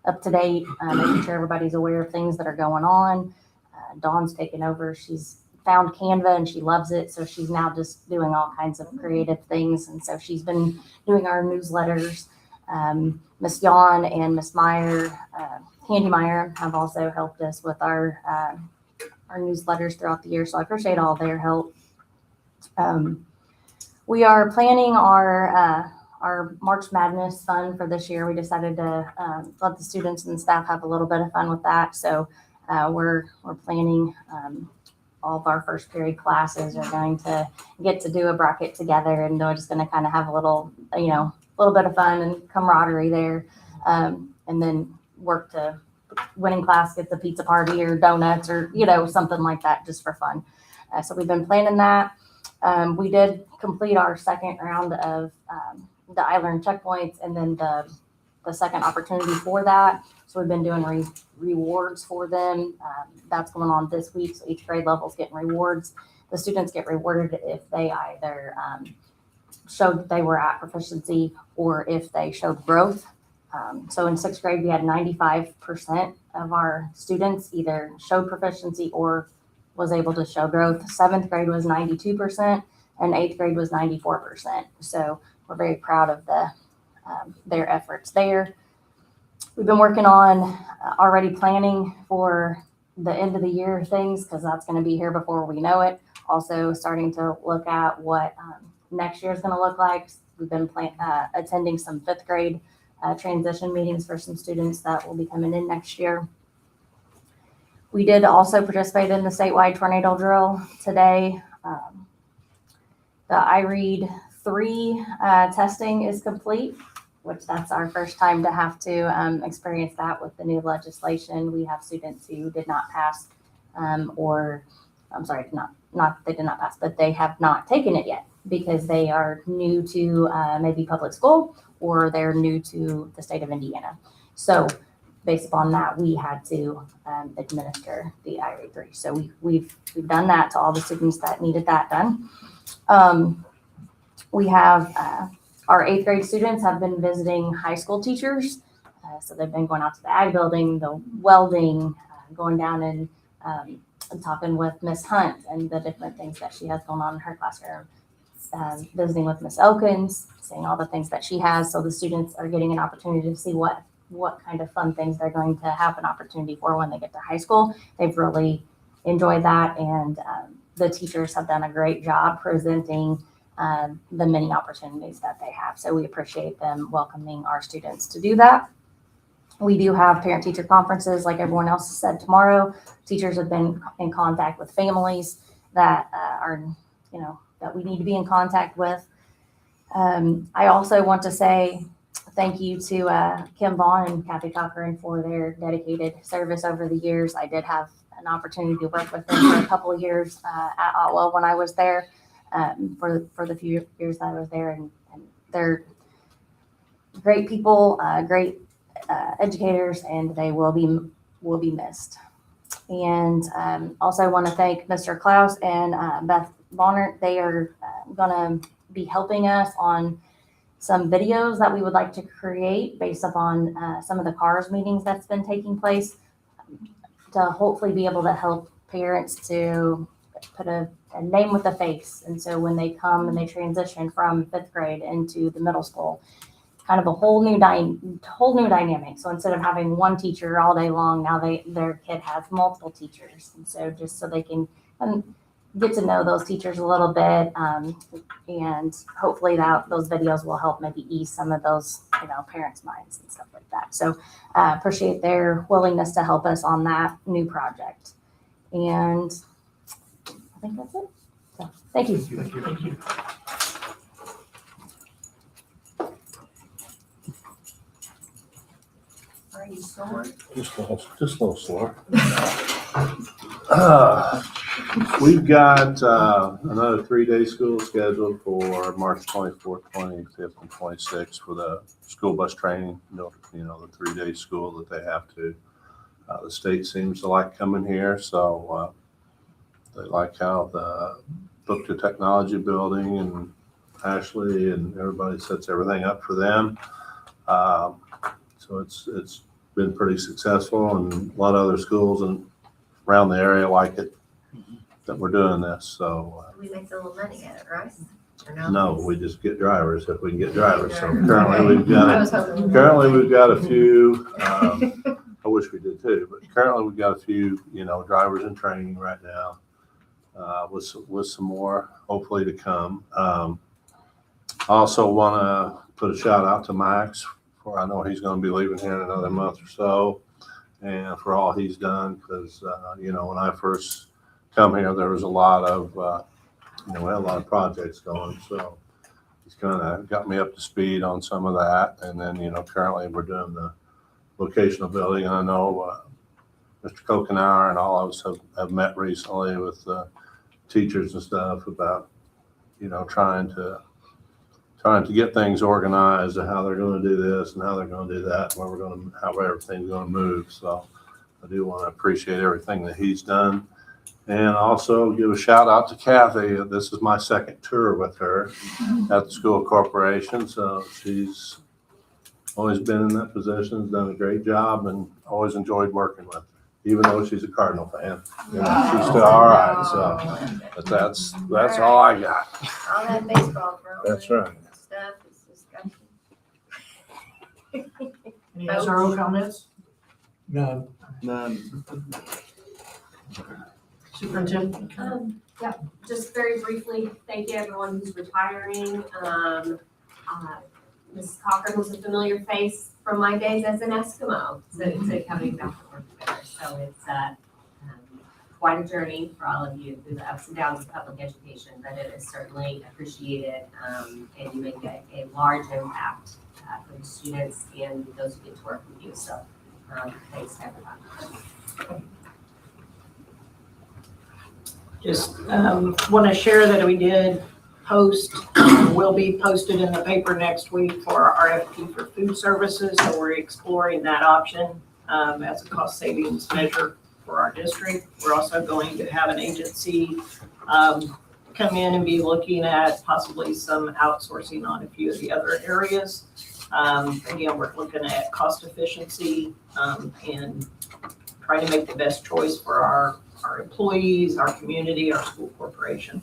up to date, making sure everybody's aware of things that are going on. Dawn's taken over. She's found Canva and she loves it. So she's now just doing all kinds of creative things. And so she's been doing our newsletters. Miss Yawn and Miss Meyer, Candy Meyer, have also helped us with our newsletters throughout the year. So I appreciate all their help. We are planning our March Madness fun for this year. We decided to let the students and staff have a little bit of fun with that. So we're planning all of our first period classes are going to get to do a bracket together, and we're just going to kind of have a little bit of fun and camaraderie there, and then work to winning class gets a pizza party or donuts or something like that just for fun. So we've been planning that. We did complete our second round of the I Learn checkpoints, and then the second opportunity for that. So we've been doing rewards for them. That's going on this week. So each grade level is getting rewards. The students get rewarded if they either showed that they were at proficiency or if they showed growth. So in sixth grade, we had 95% of our students either showed proficiency or was able to show growth. Seventh grade was 92%, and eighth grade was 94%. So we're very proud of their efforts there. We've been working on already planning for the end of the year things, because that's going to be here before we know it. Also starting to look at what next year is going to look like. We've been attending some fifth grade transition meetings for some students that will be coming in next year. We did also participate in the statewide tornado drill today. The IREAD 3 testing is complete, which that's our first time to have to experience that with the new legislation. We have students who did not pass, or I'm sorry, they did not pass, but they have not taken it yet because they are new to maybe public school or they're new to the state of Indiana. So based upon that, we had to administer the IREAD 3. So we've done that to all the students that needed that done. We have our eighth grade students have been visiting high school teachers. So they've been going out to the ag building, the welding, going down and talking with Miss Hunt and the different things that she has going on in her classroom. Visiting with Miss Elkins, seeing all the things that she has. So the students are getting an opportunity to see what kind of fun things they're going to have an opportunity for when they get to high school. They've really enjoyed that, and the teachers have done a great job presenting the many opportunities that they have. So we appreciate them welcoming our students to do that. We do have parent-teacher conferences, like everyone else said, tomorrow. Teachers have been in contact with families that are, that we need to be in contact with. I also want to say thank you to Kim Vaughn and Kathy Cochran for their dedicated service over the years. I did have an opportunity to work with them for a couple of years at Otwell when I was there, for the few years that I was there, and they're great people, great educators, and they will be missed. And also I want to thank Mr. Klaus and Beth Bonner. They are going to be helping us on some videos that we would like to create based upon some of the CARS meetings that's been taking place, to hopefully be able to help parents to put a name with a face. And so when they come and they transition from fifth grade into the middle school, kind of a whole new dynamic. So instead of having one teacher all day long, now their kid has multiple teachers. And so just so they can get to know those teachers a little bit, and hopefully those videos will help maybe ease some of those, parents' minds and stuff like that. So appreciate their willingness to help us on that new project. And I think that's it. So thank you. Thank you. Are you sore? Just a little slower. We've got another 3-day school scheduled for March 24th, 25th, and 26th for the school bus training, the 3-day school that they have to. The state seems to like coming here, so they like how the Book to Technology building and Ashley and everybody sets everything up for them. So it's been pretty successful, and a lot of other schools around the area like it, that we're doing this. So We make a little money at it, right? Or no, we just get drivers if we can get drivers. So currently we've got a few. I wish we did too, but currently we've got a few, drivers in training right now, with some more hopefully to come. I also want to put a shout out to Max, for I know he's going to be leaving here in another month or so, and for all he's done, because, when I first come here, there was a lot of, we had a lot of projects going, so he's kind of got me up to speed on some of that. And then, currently we're doing the vocational building, and I know Mr. Kokenauer and all of us have met recently with teachers and stuff about, trying to get things organized and how they're going to do this and how they're going to do that, and how everything's going to move. So I do want to appreciate everything that he's done. And also give a shout out to Kathy. This is my second tour with her at the school corporation. So she's always been in that position, has done a great job, and always enjoyed working with her. Even though she's a Cardinal fan, she's still all right. So, but that's all I got. All that baseball for all That's that right. stuff is disgusting. Any SRO comments? None. Superintendent? Yeah, just very briefly, thank you everyone who's retiring. Mrs. Cochran was a familiar face from my days as an Eskimo, so coming back to work together. So it's quite a journey for all of you through the ups and downs of public education, but it is certainly appreciated, and you make a large impact for the students and those who get to work with you. So thanks to everybody. Just want to share that we did post, will be posted in the paper next week for our RFP for food services. So we're exploring that option as a cost savings measure for our district. We're also going to have an agency come in and be looking at possibly some outsourcing on a few of the other areas. Again, we're looking at cost efficiency and trying to make the best choice for our employees, our community, our school corporation.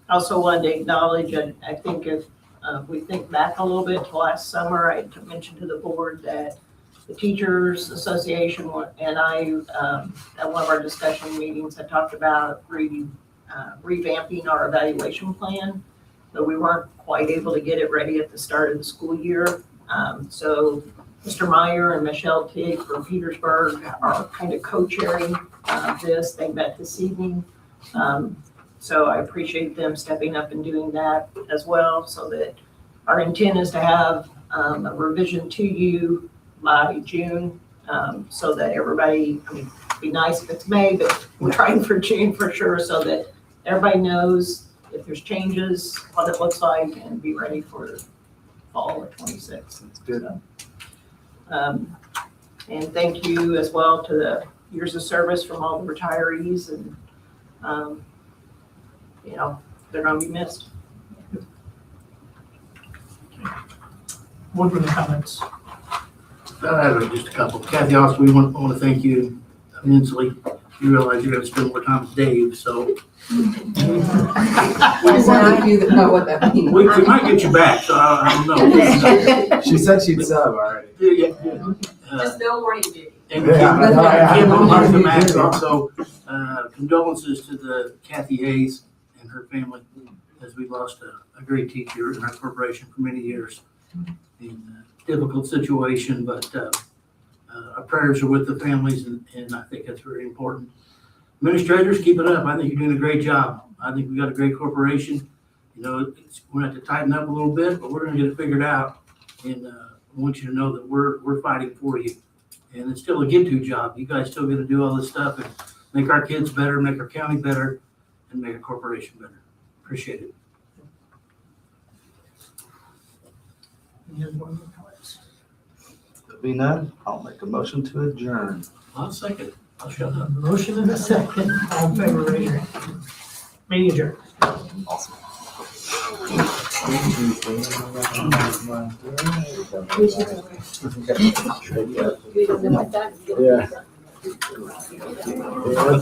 Also wanted to acknowledge, and I think if we think back a little bit to last summer, I mentioned to the board that the Teachers Association and I, at one of our discussion meetings, I talked about revamping our evaluation plan, but we weren't quite able to get it ready at the start of the school year. So Mr. Meyer and Michelle Tigg from Petersburg are kind of co-chairing this. They met this evening. So I appreciate them stepping up and doing that as well, so that our intent is to have a revision to you by June, so that everybody, it'd be nice if it's May, but we're trying for June for sure, so that everybody knows if there's changes, what it looks like, and be ready for fall of 26. That's good. So, and thank you as well to the years of service from all the retirees, and they're going to be missed. Board member comments? I have just a couple. Kathy, also, we want to thank you immensely. You realize you're going to spend more time with Dave, so. There's only a few that know what that means. We might get you back, so I don't know. She said she'd sub already. Just no warning duty. And Kim, I'd like to ask also condolences to the Kathy Hayes and her family, as we lost a great teacher in our corporation for many years. In a difficult situation, but our prayers are with the families, and I think that's very important. Administrators, keep it up. I think you're doing a great job. I think we got a great corporation. We're going to have to tighten up a little bit, but we're going to get it figured out. And I want you to know that we're fighting for you. And it's still a get-to job. You guys still got to do all this stuff and make our kids better, make our county better, and make our corporation better. Appreciate it. Any other board member comments? There'll be none. I'll make a motion to adjourn. I'll second. I'll shut up. Motion and a second. All in favor, raise your hand. Meeting adjourned. We should go. We don't know what that. Yeah. Yeah,